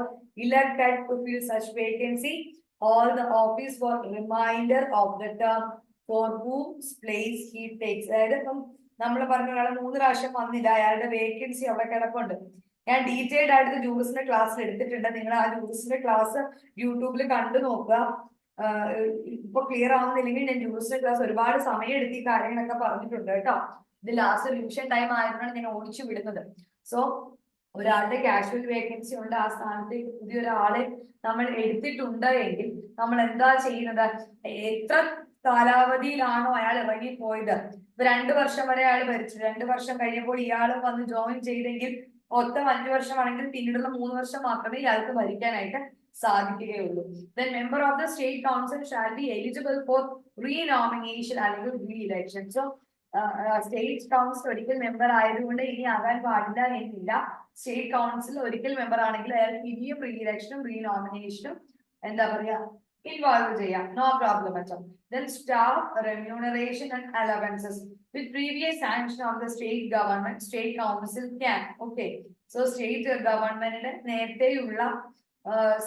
elected to fill such vacancy all the office for remainder of the term for whose place he takes. അതായത് നമ്മൾ പറഞ്ഞ ഒരാളെ 3 പ്രാവശ്യം വന്നില്ല, അയാളുടെ vacancy അവിടെ കിടപ്പുണ്ട്. ഞാൻ ഡീറ്റെയിൽഡ് ആയിട്ട് ജൂറിസിന്റെ ക്ലാസ്സിൽ എടുത്തിട്ടുണ്ട്. നിങ്ങൾ ആ ജൂറിസിന്റെ ക്ലാസ് യൂട്യൂബിൽ കണ്ടു നോക്കുക. ഇപ്പൊ ക്ലിയർ ആവുന്നില്ലെങ്കിൽ ഞാൻ ജൂറിസിന്റെ ക്ലാസ് ഒരുപാട് സമയം എടുത്ത് ഈ കാര്യങ്ങളൊക്കെ പറഞ്ഞിട്ടുണ്ട് കേട്ടോ. ഇത് ലാസ്റ്റ് റിവിഷൻ ടൈം ആയതുകൊണ്ടാണ് ഞാൻ ഓടിച്ചു വിടുന്നത്. സോ ഒരാളുടെ കാഷ്വൽ വേക്കൻസി ഉണ്ട്, ആ സ്ഥാനത്തേക്ക് പുതിയൊരാളെ നമ്മൾ എടുത്തിട്ടുണ്ട് എങ്കിൽ നമ്മൾ എന്താ ചെയ്യുന്നത്? എത്ര കാലാവധിയിലാണോ അയാൾ ഇറങ്ങിപ്പോയത്, ഇപ്പൊ 2 വർഷം വരെ അയാൾ ഭരിച്ചു, 2 വർഷം കഴിയുമ്പോൾ ഇയാൾ വന്ന് ജോയിൻ ചെയ്തെങ്കിൽ മൊത്തം 5 വർഷമാണെങ്കിൽ പിന്നീടുള്ള 3 വർഷം മാത്രമേ ഇയാൾക്ക് ഭരിക്കാനായിട്ട് സാധിക്കുകയുള്ളൂ. Then member of the state council shall be eligible for renomination അല്ലെങ്കിൽ re-election. So സ്റ്റേറ്റ് കൗൺസിൽ ഒരിക്കൽ മെമ്പർ ആയതുകൊണ്ട് ഇനി ആകാൻ പാടില്ല എന്നില്ല. സ്റ്റേറ്റ് കൗൺസിൽ ഒരിക്കൽ മെമ്പർ ആണെങ്കിൽ അയാൾക്ക് ഇനിയും റീഇലക്ഷനും റീനോമിനേഷനും എന്താ പറയാ ഇൻവോൾവ് ചെയ്യാം. No problem at all. Then staff remuneration and allowances with previous sanction of the state government, state council can. Okay, so state government നേരത്തെയുള്ള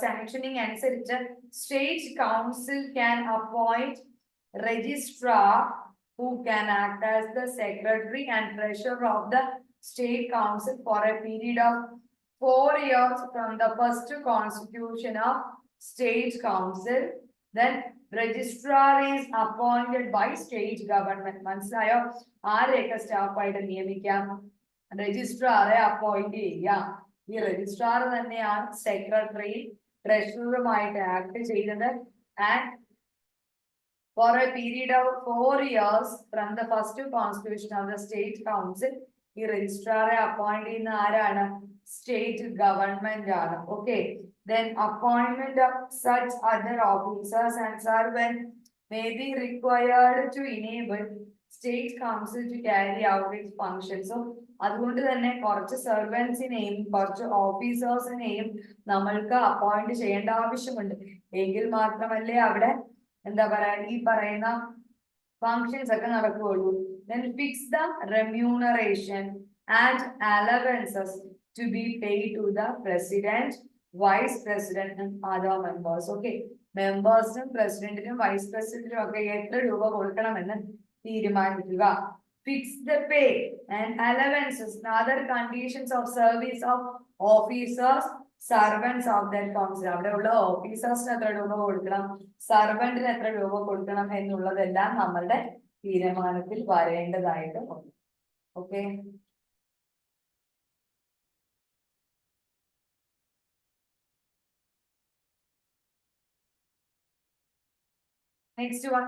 സാങ്ഷനിങ് അനുസരിച്ച് state council can appoint registrar who can act as the secretary and treasurer of the state council for a period of 4 years from the first constitution of state council. Then registrar is appointed by state government. മനസ്സിലായോ? ആരെയൊക്കെ സ്റ്റാഫായിട്ട് നിയമിക്കാം? രജിസ്ട്രാറെ appoint ചെയ്യാം. ഈ registrar തന്നെയാണ് secretary ട്രഷററുമായിട്ട് act ചെയ്യുന്നത്. And for a period of 4 years from the first constitution of the state council, ഈ രജിസ്ട്രാറെ appoint ചെയ്യുന്ന ആരാണ്? State government ആണ്. Okay, then appointment of such other officers and servants may be required to enable state council to carry out its functions. So അതുകൊണ്ട് തന്നെ കുറച്ച് സെർവൻസിനെയും കുറച്ച് ഓഫീസേഴ്സിനെയും നമ്മൾക്ക് appoint ചെയ്യേണ്ട ആവശ്യമുണ്ട്. എങ്കിൽ മാത്രമല്ലേ അവിടെ എന്താ പറയാ ഈ പറയുന്ന ഫങ്ഷൻസ് ഒക്കെ നടക്കുകയുള്ളൂ. Then fix the remuneration and allowances to be paid to the president, vice president and other members. Okay, മെമ്പേഴ്സിനും പ്രസിഡന്റിനും വൈസ് പ്രസിഡന്റിനും ഒക്കെ എത്ര രൂപ കൊടുക്കണമെന്ന് തീരുമാനിക്കുക. Fix the pay and allowances and other conditions of service of officers, servants of that council. അവിടെയുള്ള ഓഫീസേഴ്സിന് എത്ര രൂപ കൊടുക്കണം, സർവന്റിന് എത്ര രൂപ കൊടുക്കണം എന്നുള്ളതെല്ലാം നമ്മളുടെ തീരുമാനത്തിൽ വരേണ്ടതായിട്ട് ഉണ്ട്. Okay, next one.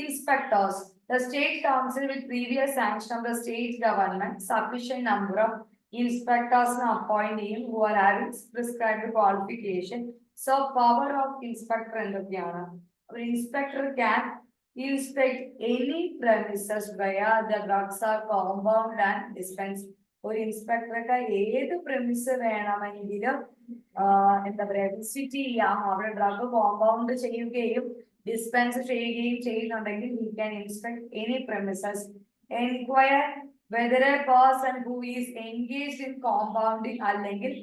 inspectors. The state council with previous sanction of the state government sufficient number of inspectors appointing who are having prescribed qualification. So power of inspector എന്തൊക്കെയാണ്? ഒരു inspector can inspect any premises where the drugs are compound and dispensed. ഒരു ഇൻസ്പെക്ടർക്ക് ഏത് premise വേണമെങ്കിലും എന്താ പറയാ visit ചെയ്യാം, അവിടെ drug compound ചെയ്യുകയും ഡിസ്പെൻസ് ചെയ്യുകയും ചെയ്യുന്നുണ്ടെങ്കിൽ he can inspect any premises. Enquire whether a person who is engaged in compounding അല്ലെങ്കിൽ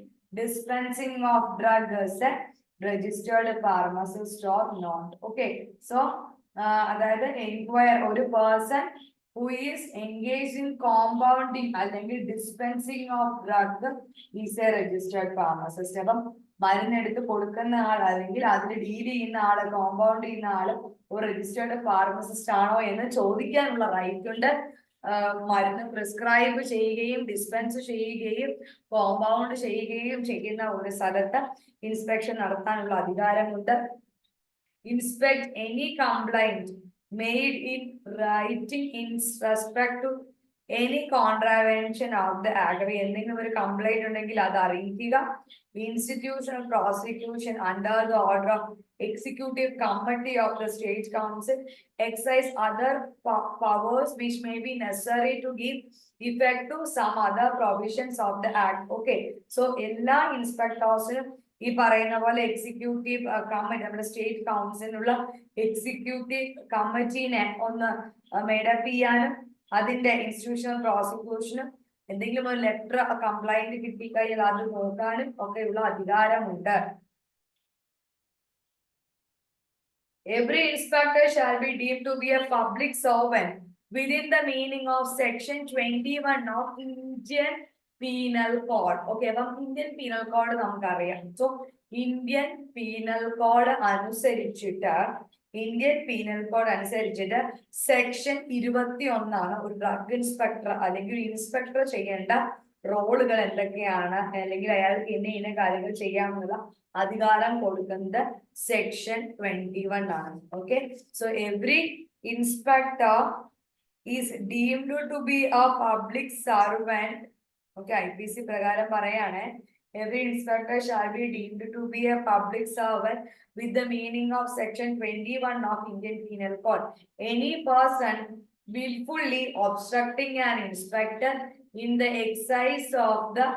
dispensing of drugs is a registered pharmacist or not. Okay, so അതായത് enquire ഒരു person who is engaged in compounding അല്ലെങ്കിൽ dispensing of drug is a registered pharmacist. അപ്പം മരുന്നെടുത്ത് കൊടുക്കുന്ന ആൾ അല്ലെങ്കിൽ അതിൽ deal ചെയ്യുന്ന ആള് കോമ്പൗണ്ട് ചെയ്യുന്ന ആള് ഒരു രജിസ്റ്റേർഡ് ഫാർമസിസ്റ്റ് ആണോ എന്ന് ചോദിക്കാനുള്ള റൈറ്റ് ഉണ്ട്. മരുന്ന് പ്രിസ്ക്രൈബ് ചെയ്യുകയും ഡിസ്പെൻസ് ചെയ്യുകയും കോമ്പൗണ്ട് ചെയ്യുകയും ചെയ്യുന്ന ഒരു സ്ഥലത്ത് ഇൻസ്പെക്ഷൻ നടത്താനുള്ള അധികാരമുണ്ട്. Inspect any complaint made in writing in respect to any contravention of the act. എന്തെങ്കിലും ഒരു കംപ്ലൈന്റ് ഉണ്ടെങ്കിൽ അത് അറിയിക്കുക. Institutional prosecution under the order of executive committee of the state council exercise other powers which may be necessary to give effect to some other provisions of the act. Okay, so എല്ലാ ഇൻസ്പെക്ടേഴ്സിനും ഈ പറയുന്ന പോലെ executive committee, നമ്മുടെ state കൗൺസിലുള്ള executive കമ്മിറ്റീനെ ഒന്ന് made up ചെയ്യാനും അതിന്റെ institutional പ്രോസിക്യൂഷനും എന്തെങ്കിലും ഒരു ലെറ്റർ കംപ്ലൈന്റ് കിട്ടിക്കഴിഞ്ഞാൽ അത് നോക്കാനും ഒക്കെയുള്ള അധികാരമുണ്ട്. Every inspector shall be deemed to be a public servant within the meaning of section 21 of Indian Penal Code. Okay, അപ്പം ഇന്ത്യൻ പീനൽ കോഡ് നമുക്കറിയാം. സോ ഇന്ത്യൻ പീനൽ കോഡ് അനുസരിച്ചിട്ട് സെക്ഷൻ 21 ഒരു ഡ്രഗ് ഇൻസ്പെക്ടർ അല്ലെങ്കിൽ ഇൻസ്പെക്ടർ ചെയ്യേണ്ട റോളുകൾ എന്തൊക്കെയാണ്, അല്ലെങ്കിൽ അയാൾക്ക് ഇന്ന കാര്യങ്ങൾ ചെയ്യാമെന്നുള്ള അധികാരം കൊടുക്കുന്നത് സെക്ഷൻ 21 ആണ്. Okay, so every inspector is deemed to be a public servant. Okay, IPC പ്രകാരം പറയാണ് every inspector shall be deemed to be a public servant with the meaning of section 21 of Indian Penal Code. Any person willfully obstructing an inspector in the exercise of the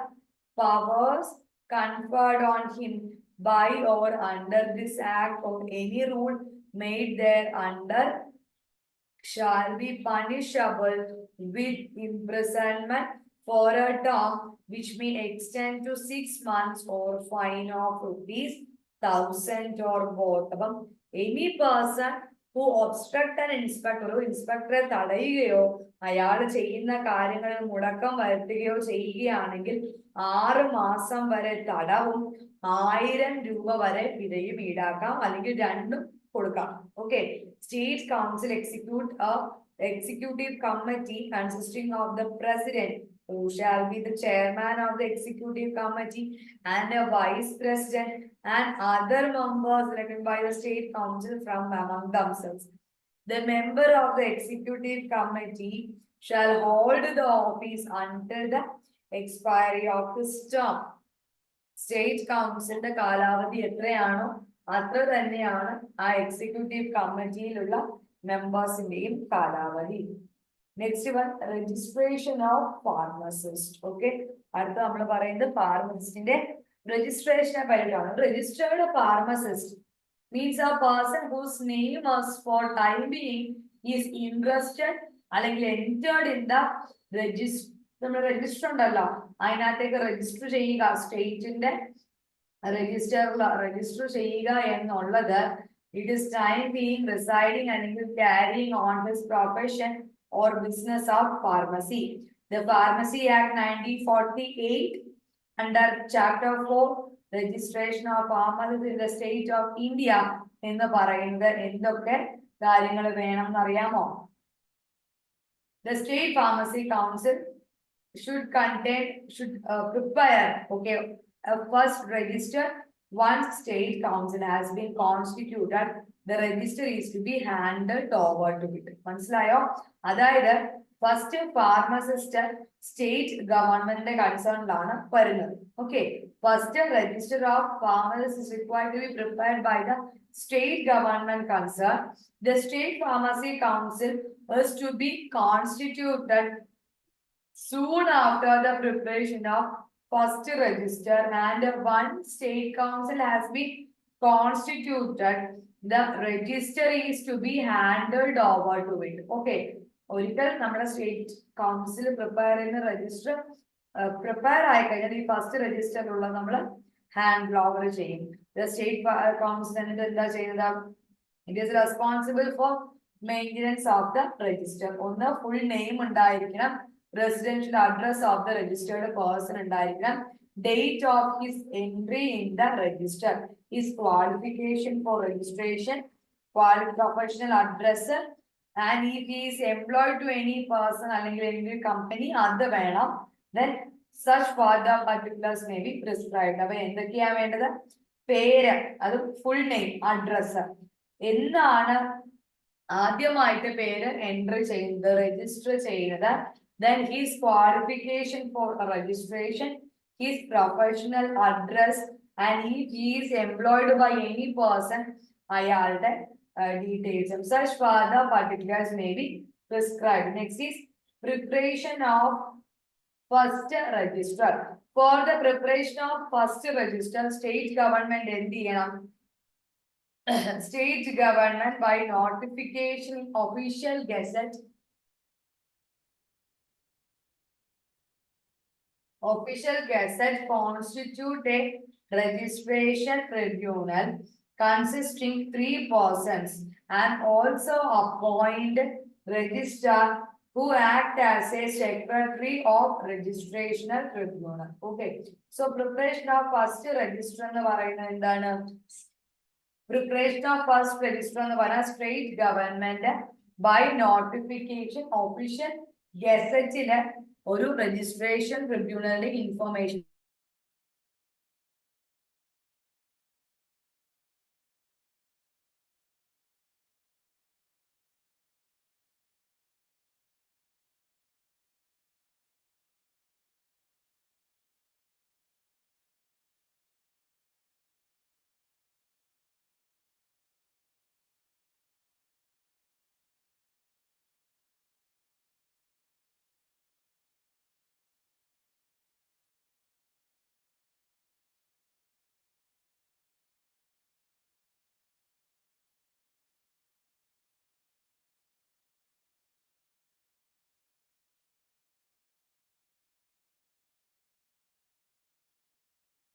powers conferred on him by or under this act or any rule made thereunder shall be punishable with imprisonment for a term which may extend to 6 months or fine of ₹1,000 or both. അപ്പം any person who obstruct an inspector, ഇൻസ്പെക്ടറെ തടയുകയോ അയാൾ ചെയ്യുന്ന കാര്യങ്ങളിൽ മുടക്കം വരുത്തുകയോ ചെയ്യുകയാണെങ്കിൽ 6 മാസം വരെ തടവും 1000 രൂപ വരെ പിഴയും ഈടാക്കാം, അല്ലെങ്കിൽ രണ്ടും കൊടുക്കാം. Okay, state council executive committee consisting of the president, who shall be the chairman of the executive committee, and a vice president and other members elected by the state council from among themselves. The member of the executive committee shall hold the office until the expiry of his term. State council the കാലാവധി എത്രയാണോ അത്ര തന്നെയാണ് ആ executive കമ്മിറ്റിയിലുള്ള മെമ്പേഴ്സിന്റെയും കാലാവധി. Next one, registration of pharmacist. Okay, അടുത്ത നമ്മൾ പറയുന്നത് ഫാർമസിസ്റ്റിന്റെ രജിസ്ട്രേഷനെ പറ്റിയാണ്. Registered pharmacist means a person whose name as for time being is interested അല്ലെങ്കിൽ entered in the register. നമ്മൾ രജിസ്റ്റർ ഉണ്ടല്ലോ, അതിനകത്തേക്ക് രജിസ്റ്റർ ചെയ്യുക, സ്റ്റേറ്റിന്റെ രജിസ്റ്റർ ചെയ്യുക എന്നുള്ളത് it is time being residing and carrying on his profession or business of pharmacy. The Pharmacy Act 1948 under Chapter 4 registration of pharmacists in the state of India എന്ന് പറയുന്നത് എന്തൊക്കെ കാര്യങ്ങൾ വേണം എന്നറിയാമോ? The State Pharmacy Council should prepare, okay, a first register once state council has been constituted, the register is to be handed over to it. മനസ്സിലായോ? അതായത് first pharmacist state ഗവൺമെന്റിന്റെ കൺസേണിലാണ് വരുന്നത്. Okay, first register of pharmacist is required to be prepared by the state government concerned. The state pharmacy council is to be constituted soon after the preparation of first register, and one state council has been constituted, the register is to be handed over to it. Okay, ഒരിക്കൽ നമ്മുടെ state council prepare ചെയ്യുന്ന register prepare ആയി കഴിഞ്ഞാൽ ഈ first രജിസ്റ്ററിലുള്ള നമ്മൾ hand over ചെയ്യും. State council എന്നിട്ട് എന്താ ചെയ്യുന്നത്? It is responsible for maintenance of the register. ഒന്ന്, ഫുൾ നെയിം ഉണ്ടായിരിക്കണം, residential address of the registered person ഉണ്ടായിരിക്കണം, date of his entry in the register, his qualification for registration, professional address, and if he is employed to any person അല്ലെങ്കിൽ any company അത് വേണം. Then such further particulars may be prescribed. അപ്പൊ എന്തൊക്കെയാ വേണ്ടത്? പേര്, അത് full name, address, എന്നാണ് ആദ്യമായിട്ട് പേര് എൻട്രി ചെയ്യുന്നത്, രജിസ്റ്റർ ചെയ്യുന്നത്, then his qualification for registration, his professional address, and if he is employed by any person, അയാളുടെ details. Such further particulars may be prescribed. Next is preparation of first register. For the preparation of first register, state government എന്ത് ചെയ്യണം? State government by notification official gazette constitute a registration tribunal consisting 3 persons and also appoint registrar who act as a secretary of registrational tribunal. Okay, so preparation of first register എന്ന് പറയുന്നത് എന്താണ്? Preparation of first register എന്ന് പറഞ്ഞാൽ state government by notification official ഗസറ്റില് ഒരു registration ട്രിബ്യൂണലിന്റെ information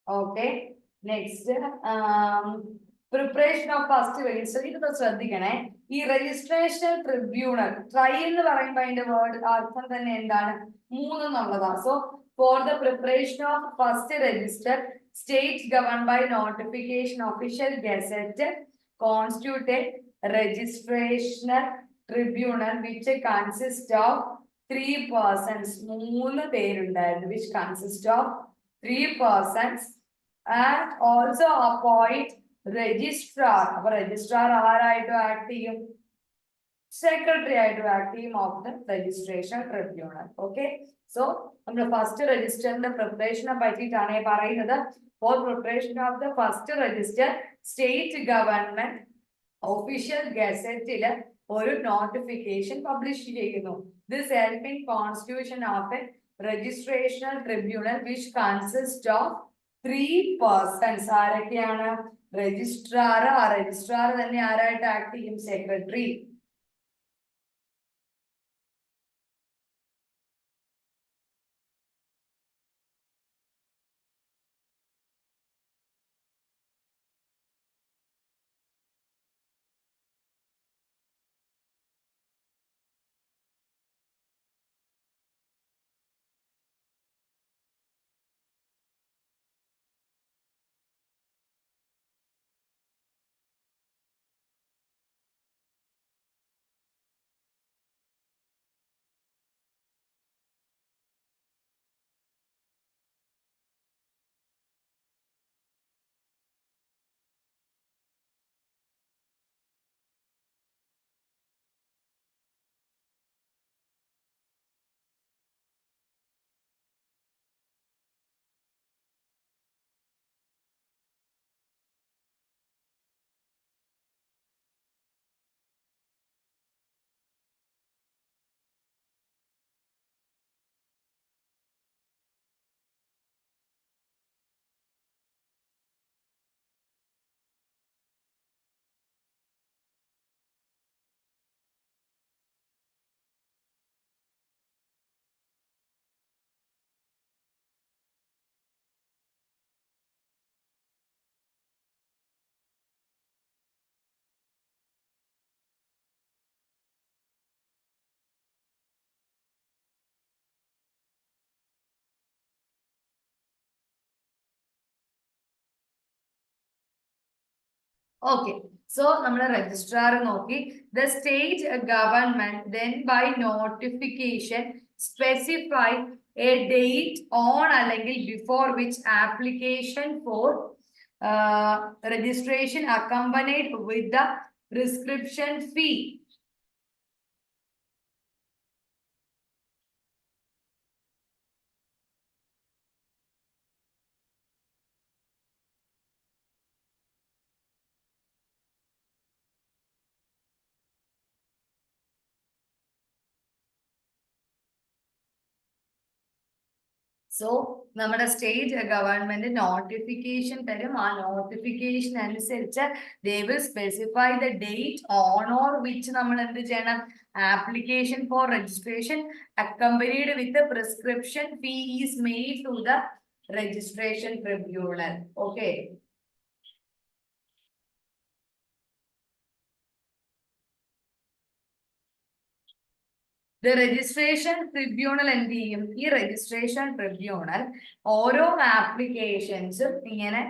Okay, next preparation of first register. ഇത് ശ്രദ്ധിക്കണേ, ഈ രജിസ്ട്രേഷൻ ട്രിബ്യൂണൽ, ട്രൈ എന്ന് പറയുമ്പോൾ അതിന്റെ വേർഡ് അർത്ഥം തന്നെ എന്താണ്? മൂന്നെന്നുള്ളതാണ്. So for the preparation of first register, state govern by notification official gazette constitute registrational tribunal which consist of 3 persons, 3 പേരുണ്ടായിരുന്നു, which consist of 3 persons, and also appoint registrar. അപ്പൊ registrar ആരായിട്ട് ആക്ട് ചെയ്യും? Secretary ആയിട്ട് act ചെയ്യും of the registration tribunal. Okay, so നമ്മൾ first രജിസ്റ്ററിന്റെ പ്രിപ്പറേഷനെ പറ്റിയിട്ടാണ് പറയുന്നത്. ഫോർ preparation of the first register, state government official ഗസറ്റില് ഒരു നോട്ടിഫിക്കേഷൻ പബ്ലിഷ് ചെയ്യുന്നു. This helping constitution of a registrational tribunal which consists of 3 persons. ആരൊക്കെയാണ്? രജിസ്ട്രാർ. ആ രജിസ്ട്രാർ തന്നെ ആരായിട്ട് ആക്ട് ചെയ്യും? സെക്രട്ടറി. Okay, so നമ്മുടെ registrar നോക്കി the state government then by notification specify a date on അല്ലെങ്കിൽ before which application for registration accompanied with the prescription fee. So നമ്മുടെ state government notification തരും. ആ നോട്ടിഫിക്കേഷൻ അനുസരിച്ച് they will specify the date on or which നമ്മൾ എന്ത് ചെയ്യണം, application for registration accompanied with prescription fee is made to the registration tribunal. Okay, registration tribunal എന്ത് ചെയ്യും, ഈ രജിസ്ട്രേഷൻ ട്രിബ്യൂണൽ ഓരോ ആപ്ലിക്കേഷൻസും ഇങ്ങനെ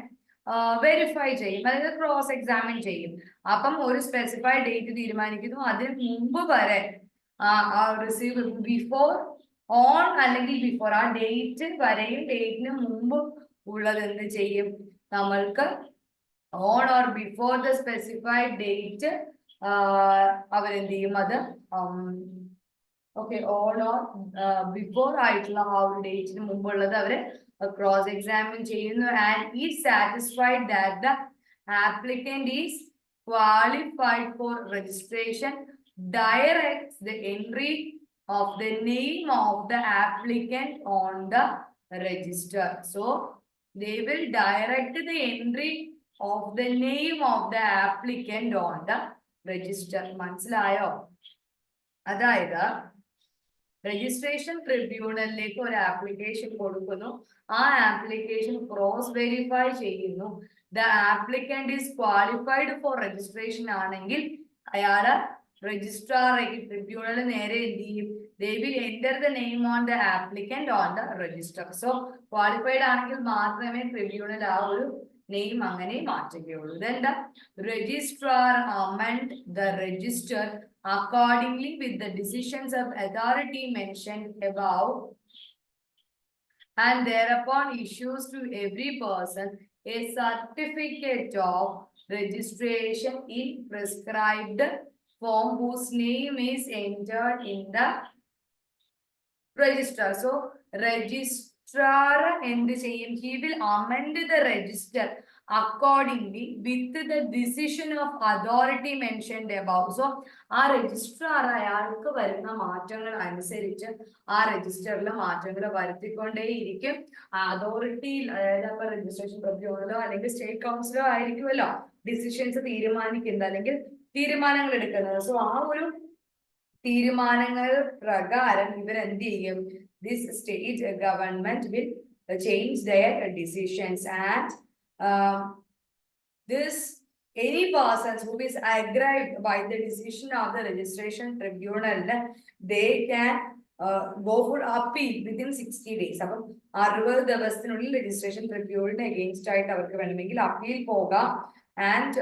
വെരിഫൈ ചെയ്യും, അതായത് ക്രോസ് എക്സാമിൻ ചെയ്യും. അപ്പം ഒരു സ്പെസിഫൈഡ് ഡേറ്റ് തീരുമാനിക്കുന്നു, അതിന് മുമ്പ് വരെ റിസീവ് ബിഫോർ ഓൺ അല്ലെങ്കിൽ ബിഫോർ ആ ഡേറ്റ് വരെയും ഡേറ്റിന് മുമ്പ് ഉള്ളത് എന്ത് ചെയ്യും, നമ്മൾക്ക് on or before the specified date അവരെന്ത് ചെയ്യും, അത് ഓക്കെ ഓൺ ഓർ ബിഫോർ ആയിട്ടുള്ള ആ ഒരു ഡേറ്റിന് മുമ്പുള്ളത് അവര് ക്രോസ് എക്സാമിൻ ചെയ്യുന്നു. And is satisfied that the applicant is qualified for registration, directs the entry of the name of the applicant on the register. So they will direct the entry of the name of the applicant on the register. മനസ്സിലായോ? അതായത് registration ട്രിബ്യൂണലിലേക്ക് ഒരു application കൊടുക്കുന്നു, ആ application cross verify ചെയ്യുന്നു. The applicant is qualified four registration ആണെങ്കിൽ അയാള് registrar tribunal നേരെ എന്ത് ചെയ്യും, they will enter the name on the applicant on the register. So qualified ആണെങ്കിൽ മാത്രമേ ട്രിബ്യൂണൽ ആ ഒരു നെയിം അങ്ങനെ മാറ്റുകയുള്ളൂ. Then the registrar amend the register accordingly with the decisions of authority mentioned above, and thereupon issues to every person a certificate of registration in prescribed form whose name is entered in the register. So registrar എന്ത് ചെയ്യും, he will amend the register accordingly with the decision of authority mentioned above. So ആ registrar അയാൾക്ക് വരുന്ന മാറ്റങ്ങൾ അനുസരിച്ച് ആ രജിസ്റ്ററിൽ മാറ്റങ്ങൾ വരുത്തിക്കൊണ്ടേയിരിക്കും. അതോറിറ്റിയിൽ, അതായത് അപ്പൊ രജിസ്ട്രേഷൻ ട്രിബ്യൂണലോ അല്ലെങ്കിൽ സ്റ്റേറ്റ് കൗൺസിലോ ആയിരിക്കുമല്ലോ ഡിസിഷൻസ് തീരുമാനിക്കുന്നത് അല്ലെങ്കിൽ തീരുമാനങ്ങൾ എടുക്കുന്നത്. സോ ആ ഒരു തീരുമാനങ്ങൾ പ്രകാരം ഇവരെന്ത് ചെയ്യും, this state government will change their decisions. And this any persons who is aggrieved by the decision of the registration tribunal, they can go for appeal within 60 days. അപ്പം 60 ദിവസത്തിനുള്ളിൽ രജിസ്ട്രേഷൻ ട്രിബ്യൂണലിന് അഗെയിൻസ്റ്റ് ആയിട്ട് അവർക്ക് വേണമെങ്കിൽ അപ്പീൽ പോകാം. And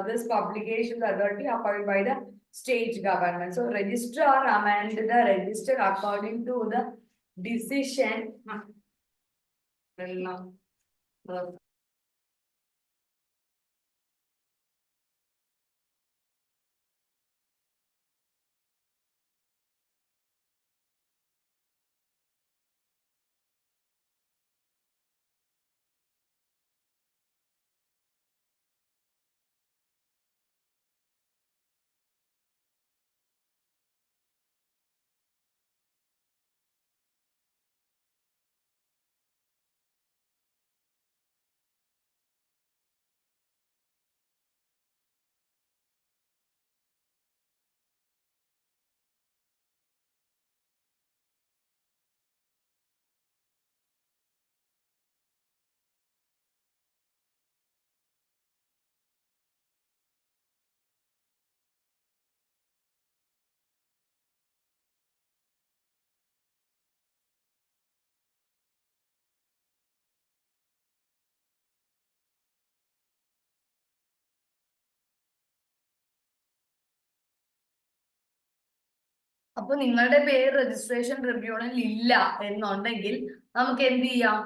this publication authority appointed by the state government. So registrar amend the register according to the decision. അപ്പൊ നിങ്ങളുടെ പേര് registration tribunal ഇല്ല എന്നുണ്ടെങ്കിൽ നമുക്ക് എന്ത് ചെയ്യാം?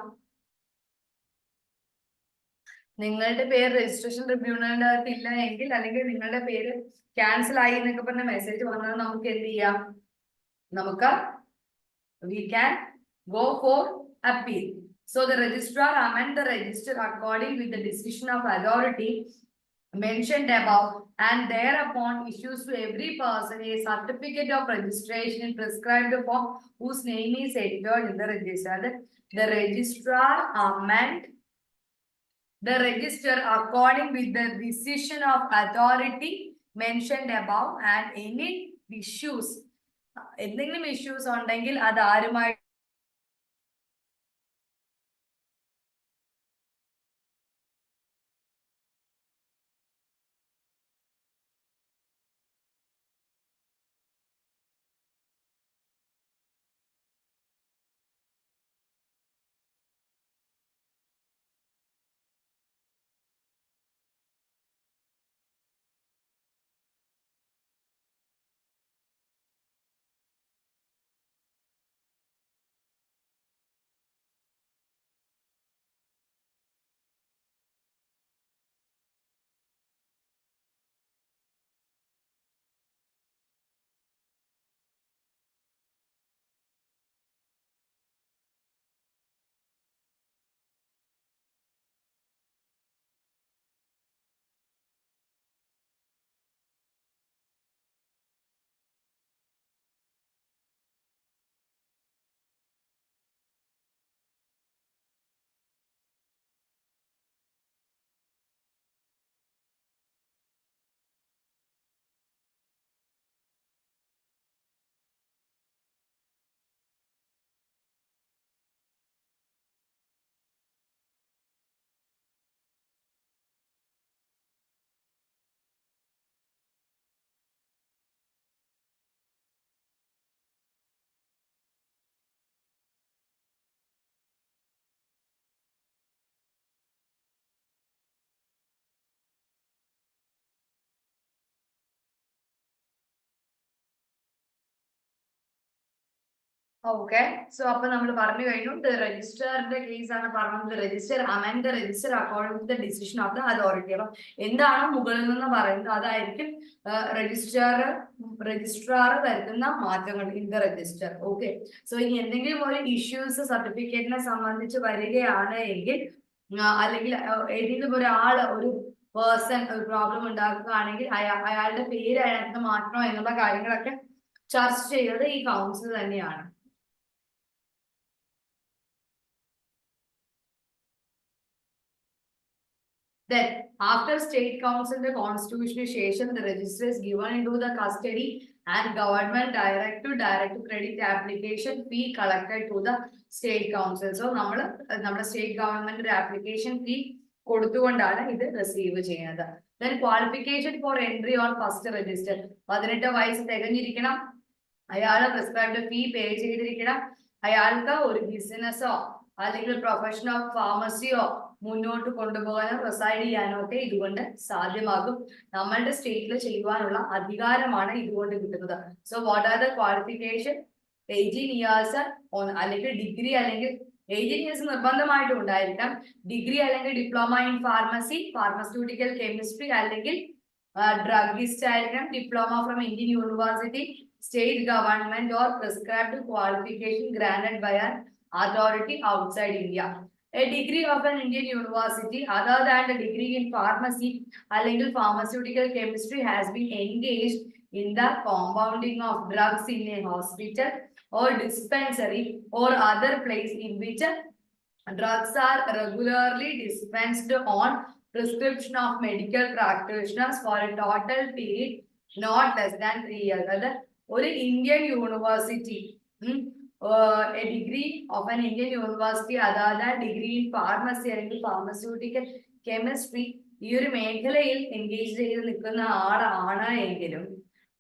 നിങ്ങളുടെ പേര് രജിസ്ട്രേഷൻ ട്രിബ്യൂണലിന്റെ അകത്ത് ഇല്ല എങ്കിൽ, അല്ലെങ്കിൽ നിങ്ങളുടെ പേര് ക്യാൻസൽ ആയി എന്നൊക്കെ പറഞ്ഞ മെസ്സേജ് വന്നാൽ നമുക്ക് എന്ത് ചെയ്യാം? നമുക്ക് we can go for appeal. So the registrar amend the register according with the decision of authority mentioned above, and thereupon issues to every person a certificate of registration in prescribed form whose name is entered in the register. The registrar amend the register according with the decision of authority mentioned above, and any issues, എന്തെങ്കിലും issues ഉണ്ടെങ്കിൽ അത് ആരുമായി okay. So അപ്പൊ നമ്മൾ പറഞ്ഞു കഴിഞ്ഞു, രജിസ്റ്ററിന്റെ case ആണ് പറഞ്ഞത്. Register amend the register according to the decision of the authority. അപ്പൊ എന്താണോ മുകളിൽ നിന്ന് പറയുന്നത് അതായിരിക്കും രജിസ്ട്രാർ വരുത്തുന്ന മാറ്റങ്ങൾ in the register. Okay. So ഇനി എന്തെങ്കിലും ഒരു ഇഷ്യൂസ് സർട്ടിഫിക്കറ്റിനെ സംബന്ധിച്ച് വരികയാണ് എങ്കിൽ, അല്ലെങ്കിൽ ഏതെങ്കിലും ഒരാള് ഒരു പേഴ്സൺ ഒരു പ്രോബ്ലം ഉണ്ടാക്കുകയാണെങ്കിൽ അയാളുടെ പേര് അതിനകത്ത് മാറ്റണോ എന്നുള്ള കാര്യങ്ങളൊക്കെ ചർച്ച ചെയ്തത് ഈ കൗൺസിൽ തന്നെയാണ്. Then, after State Council, the constitution, the register is given into the custody and government direct to credit application fee collected to the State Council. So, നമ്മുടെ സ്റ്റേറ്റ് ഗവൺമെന്റ് ആപ്ലിക്കേഷൻ ഫീ കൊടുത്തുകൊണ്ടാണ് ഇത് receive ചെയ്യുന്നത്. Then, qualification for entry on first register. 18 വയസ്സ് തികഞ്ഞിരിക്കണം, അയാൾ prescribed ഫീ പേ ചെയ്തിരിക്കണം, അയാൾക്ക് ഒരു ബിസിനസ്സോ അല്ലെങ്കിൽ profession of ഫാർമസിയോ മുന്നോട്ട് കൊണ്ടുപോകാനോ റിസൈഡ് ചെയ്യാനോ ഒക്കെ ഇതുകൊണ്ട് സാധ്യമാകും. നമ്മളുടെ സ്റ്റേറ്റിൽ ചെയ്യുവാനുള്ള അധികാരമാണ് ഇതുകൊണ്ട് കിട്ടുന്നത്. So what are the qualification? 18 years അല്ലെങ്കിൽ ഡിഗ്രി, അല്ലെങ്കിൽ 18 ഇയേഴ്സ് നിർബന്ധമായിട്ടും ഉണ്ടായിരിക്കാം. ഡിഗ്രി അല്ലെങ്കിൽ diploma in pharmacy, pharmaceutical chemistry അല്ലെങ്കിൽ ഡ്രഗിസ്റ്റ് ആയിരിക്കണം. Diploma from Indian university, state government or prescribed qualification granted by an authority outside India. A degree of an Indian university other than the degree in pharmacy അല്ലെങ്കിൽ pharmaceutical chemistry has been engaged in the compounding of drugs in a hospital or dispensary or other place in which drugs are regularly dispensed on prescription of medical practitioners for a total period not less than 3 years. അത് ഒരു Indian university, a degree of an Indian university other than degree in pharmacy അല്ലെങ്കിൽ pharmaceutical chemistry ഈ ഒരു മേഖലയിൽ engage ചെയ്ത് നിൽക്കുന്ന ആളാണ് എങ്കിലും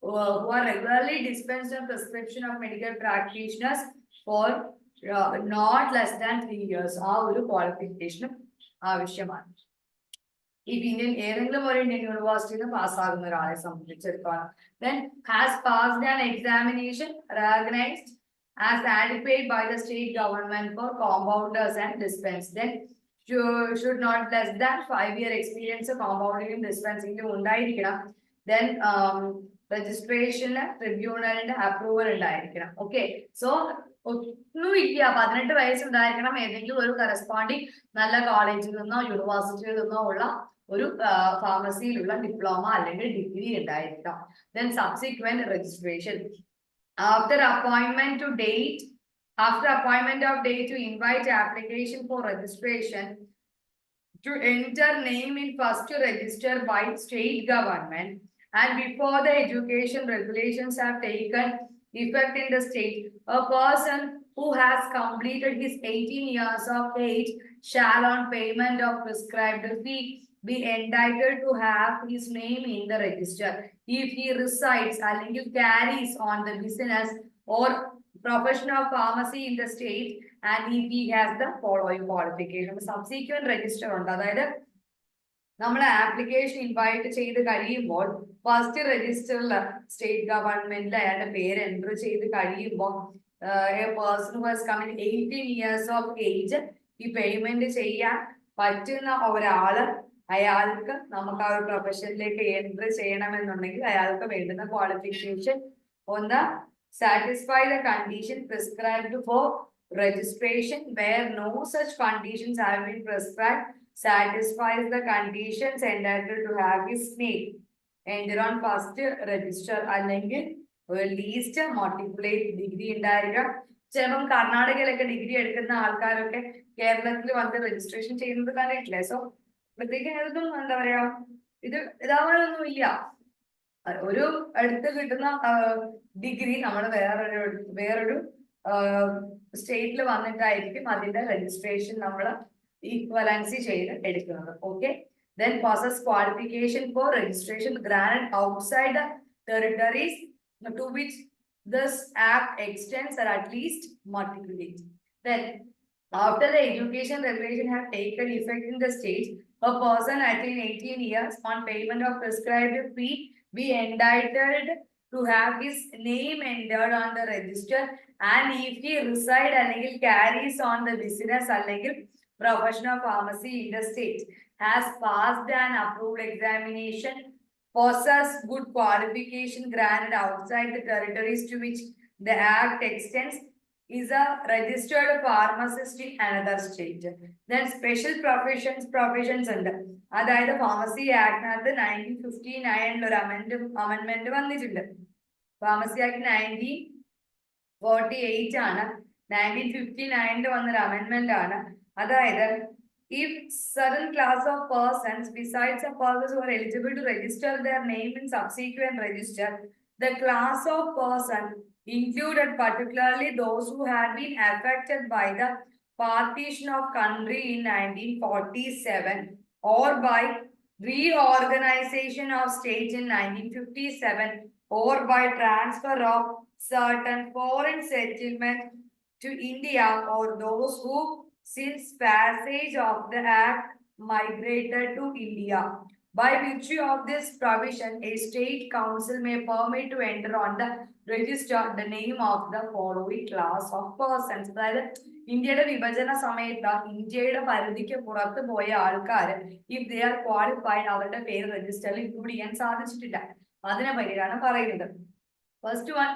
who are regularly dispensed a prescription of medical practitioners for not less than 3 years, ആ ഒരു ക്വാളിഫിക്കേഷനും ആവശ്യമാണ്. if Indian ഏതെങ്കിലും ഒരു ഇന്ത്യൻ യൂണിവേഴ്സിറ്റിയിൽ നിന്ന് പാസ്സാകുന്ന ഒരാളെ സംബന്ധിച്ചിടത്തോളം, then has passed an examination recognized as adequate by the state government for compounders and dispensers, then should not less than 5-year experience compounding dispensing ഉണ്ടായിരിക്കണം. Then registration ട്രിബ്യൂണലിന്റെ അപ്രൂവൽ ഉണ്ടായിരിക്കണം. Okay, so ഒന്നുമില്ല, 18 വയസ്സുണ്ടായിരിക്കണം, ഏതെങ്കിലും ഒരു corresponding നല്ല കോളേജിൽ നിന്നോ യൂണിവേഴ്സിറ്റിയിൽ നിന്നോ ഉള്ള ഒരു ഫാർമസിയിലുള്ള ഡിപ്ലോമ അല്ലെങ്കിൽ ഡിഗ്രി ഉണ്ടായിരിക്കാം. Then subsequent registration after appointment of date to invite application for registration to enter name in first register by state government, and before the education regulations have taken effect in the state, a person who has completed his 18 years of age shall on payment of prescribed fee be entitled to have his name in the register if he resides അല്ലെങ്കിൽ carries on the business or profession of pharmacy in the state and if he has the following qualification. Subsequent register ഉണ്ട്, അതായത് നമ്മൾ application invite ചെയ്ത് കഴിയുമ്പോൾ first രജിസ്റ്ററിൽ state ഗവൺമെന്റിൽ അയാളുടെ പേര് എൻറ്റർ ചെയ്ത് കഴിയുമ്പോൾ a person who has come in 18 years of age ഈ പേയ്മെന്റ് ചെയ്യാൻ പറ്റുന്ന ഒരാള്, അയാൾക്ക് നമുക്ക് ആ ഒരു പ്രൊഫഷനിലേക്ക് എൻറ്റർ ചെയ്യണമെന്നുണ്ടെങ്കിൽ അയാൾക്ക് വേണ്ടുന്ന ക്വാളിഫിക്കേഷൻ ഒന്ന്, satisfy the condition prescribed for registration where no such conditions have been prescribed, satisfies the conditions entitled to have his name enter on first register, അല്ലെങ്കിൽ ലീസ്റ്റ് മൾട്ടിപ്ലൈറ്റ് ഡിഗ്രി ഉണ്ടായിരിക്കാം. ചിലപ്പം കർണാടകയിലൊക്കെ ഡിഗ്രി എടുക്കുന്ന ആൾക്കാരൊക്കെ കേരളത്തിൽ വന്ന് രജിസ്ട്രേഷൻ ചെയ്യുന്നത് കണ്ടിട്ടില്ലേ. സോ അപ്പോഴത്തേക്കും ഇതൊന്നും എന്താ പറയാ, ഇത് ഇതാവാനൊന്നും ഇല്ല. ഒരു അടുത്ത് കിട്ടുന്ന ഡിഗ്രി നമ്മൾ വേറൊരു സ്റ്റേറ്റിൽ വന്നിട്ടായിരിക്കും അതിന്റെ രജിസ്ട്രേഷൻ നമ്മൾ ഈക്വലൻസി ചെയ്ത് എടുക്കുന്നത്. Okay, then possess qualification for registration granted outside the territories to which this act extends or at least matriculate. Then after the education regulation have taken effect in the state, a person attained 18 years on payment of prescribed fee be entitled to have his name entered on the register and if he reside അല്ലെങ്കിൽ carries on the business അല്ലെങ്കിൽ profession of pharmacy in the state, has passed an approved examination, possess good qualification granted outside the territories to which the act extends, is a registered pharmacist in another state. Then special provisions ഉണ്ട്, അതായത് pharmacy ആക്ടിനകത്ത് 1959 ഒരു amendment വന്നിട്ടുണ്ട്. Pharmacy act 1948 ആണ്, 1959 വന്നൊരു amendment ആണ്. അതായത് if certain class of persons besides the persons who are eligible to register their name in subsequent register, the class of person included particularly those who had been affected by the partition of country in 1947 or by reorganization of states in 1957 or by transfer of certain foreign settlement to India, or those who since passage of the act migrated to India. By virtue of this provision, a state council may permit to enter on the register the name of the following class of persons. അതായത് ഇന്ത്യയുടെ വിഭജന സമയത്ത് ഇന്ത്യയുടെ പരിധിക്ക് പുറത്ത് പോയ ആൾക്കാർ if they are qualified അവരുടെ പേര് രജിസ്റ്ററിൽ ഇൻക്ലൂഡ് ചെയ്യാൻ സാധിച്ചിട്ടില്ല. അതിനെ പറ്റിയാണ് പറയുന്നത്. First one,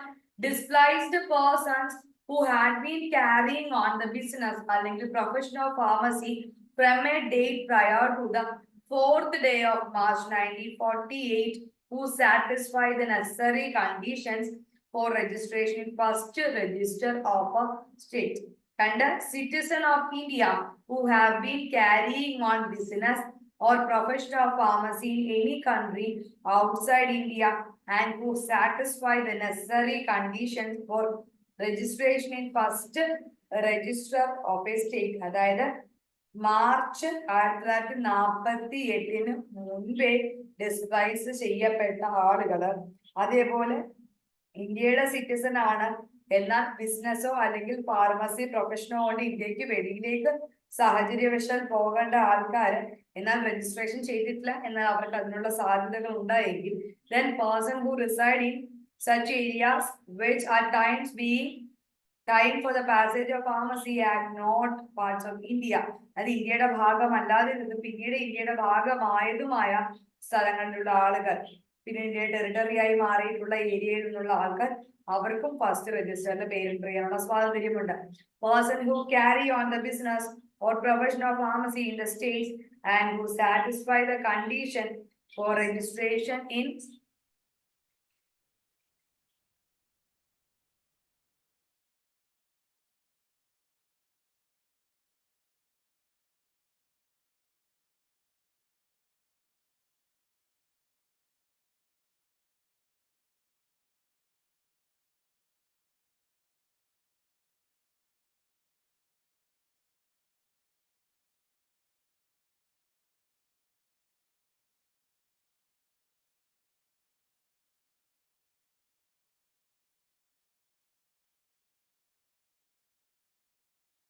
displaced persons who had been carrying on the business അല്ലെങ്കിൽ profession of pharmacy from a date prior to the 4th day of March 1948 who satisfy the necessary conditions for registration in first register of a state. And a citizen of India who have been carrying on business or profession of pharmacy in any country outside India and who satisfy the necessary conditions for registration in first register of a state. അതായത് March 1948 മുൻപേ displace ചെയ്യപ്പെട്ട ആളുകള്, അതേപോലെ ഇന്ത്യയുടെ citizen ആണ് എന്നാൽ ബിസിനസ്സോ അല്ലെങ്കിൽ pharmacy പ്രൊഫഷനോ കൊണ്ട് ഇന്ത്യക്ക് വെളിയിലേക്ക് സാഹചര്യവശാൽ പോകേണ്ട ആൾക്കാർ എന്നാൽ രജിസ്ട്രേഷൻ ചെയ്തിട്ടില്ല, എന്നാൽ അവർക്ക് അതിനുള്ള സാധ്യതകൾ ഉണ്ടായെങ്കിൽ then person who reside in such areas which at times being time for the passage of Pharmacy Act not parts of India, അത് ഇന്ത്യയുടെ ഭാഗമല്ലാതെ പിന്നീട് ഇന്ത്യയുടെ ഭാഗമായതുമായ സ്ഥലങ്ങളിലുള്ള ആളുകൾ, പിന്നെ ഇന്ത്യയുടെ ടെറിട്ടറി ആയി മാറിയിട്ടുള്ള ഏരിയയിൽ നിന്നുള്ള ആൾക്കാർ, അവർക്കും ഫസ്റ്റ് രജിസ്റ്ററിന്റെ പേര് എൻ്റർ ചെയ്യാനുള്ള സ്വാതന്ത്ര്യമുണ്ട്. Person who carry on the business or profession of pharmacy in the states and who satisfy the condition for registration in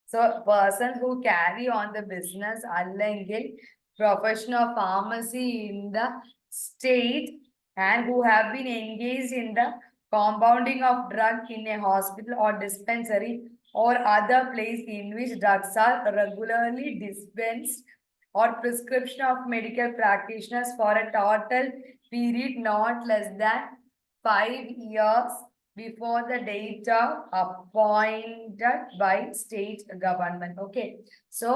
so person who carry on the business അല്ലെങ്കിൽ profession of pharmacy in the state and who have been engaged in the compounding of drug in a hospital or dispensary or other place in which drugs are regularly dispensed or prescription of medical practitioners for a total period not less than 5 years before the date of appointed by state government. Okay, so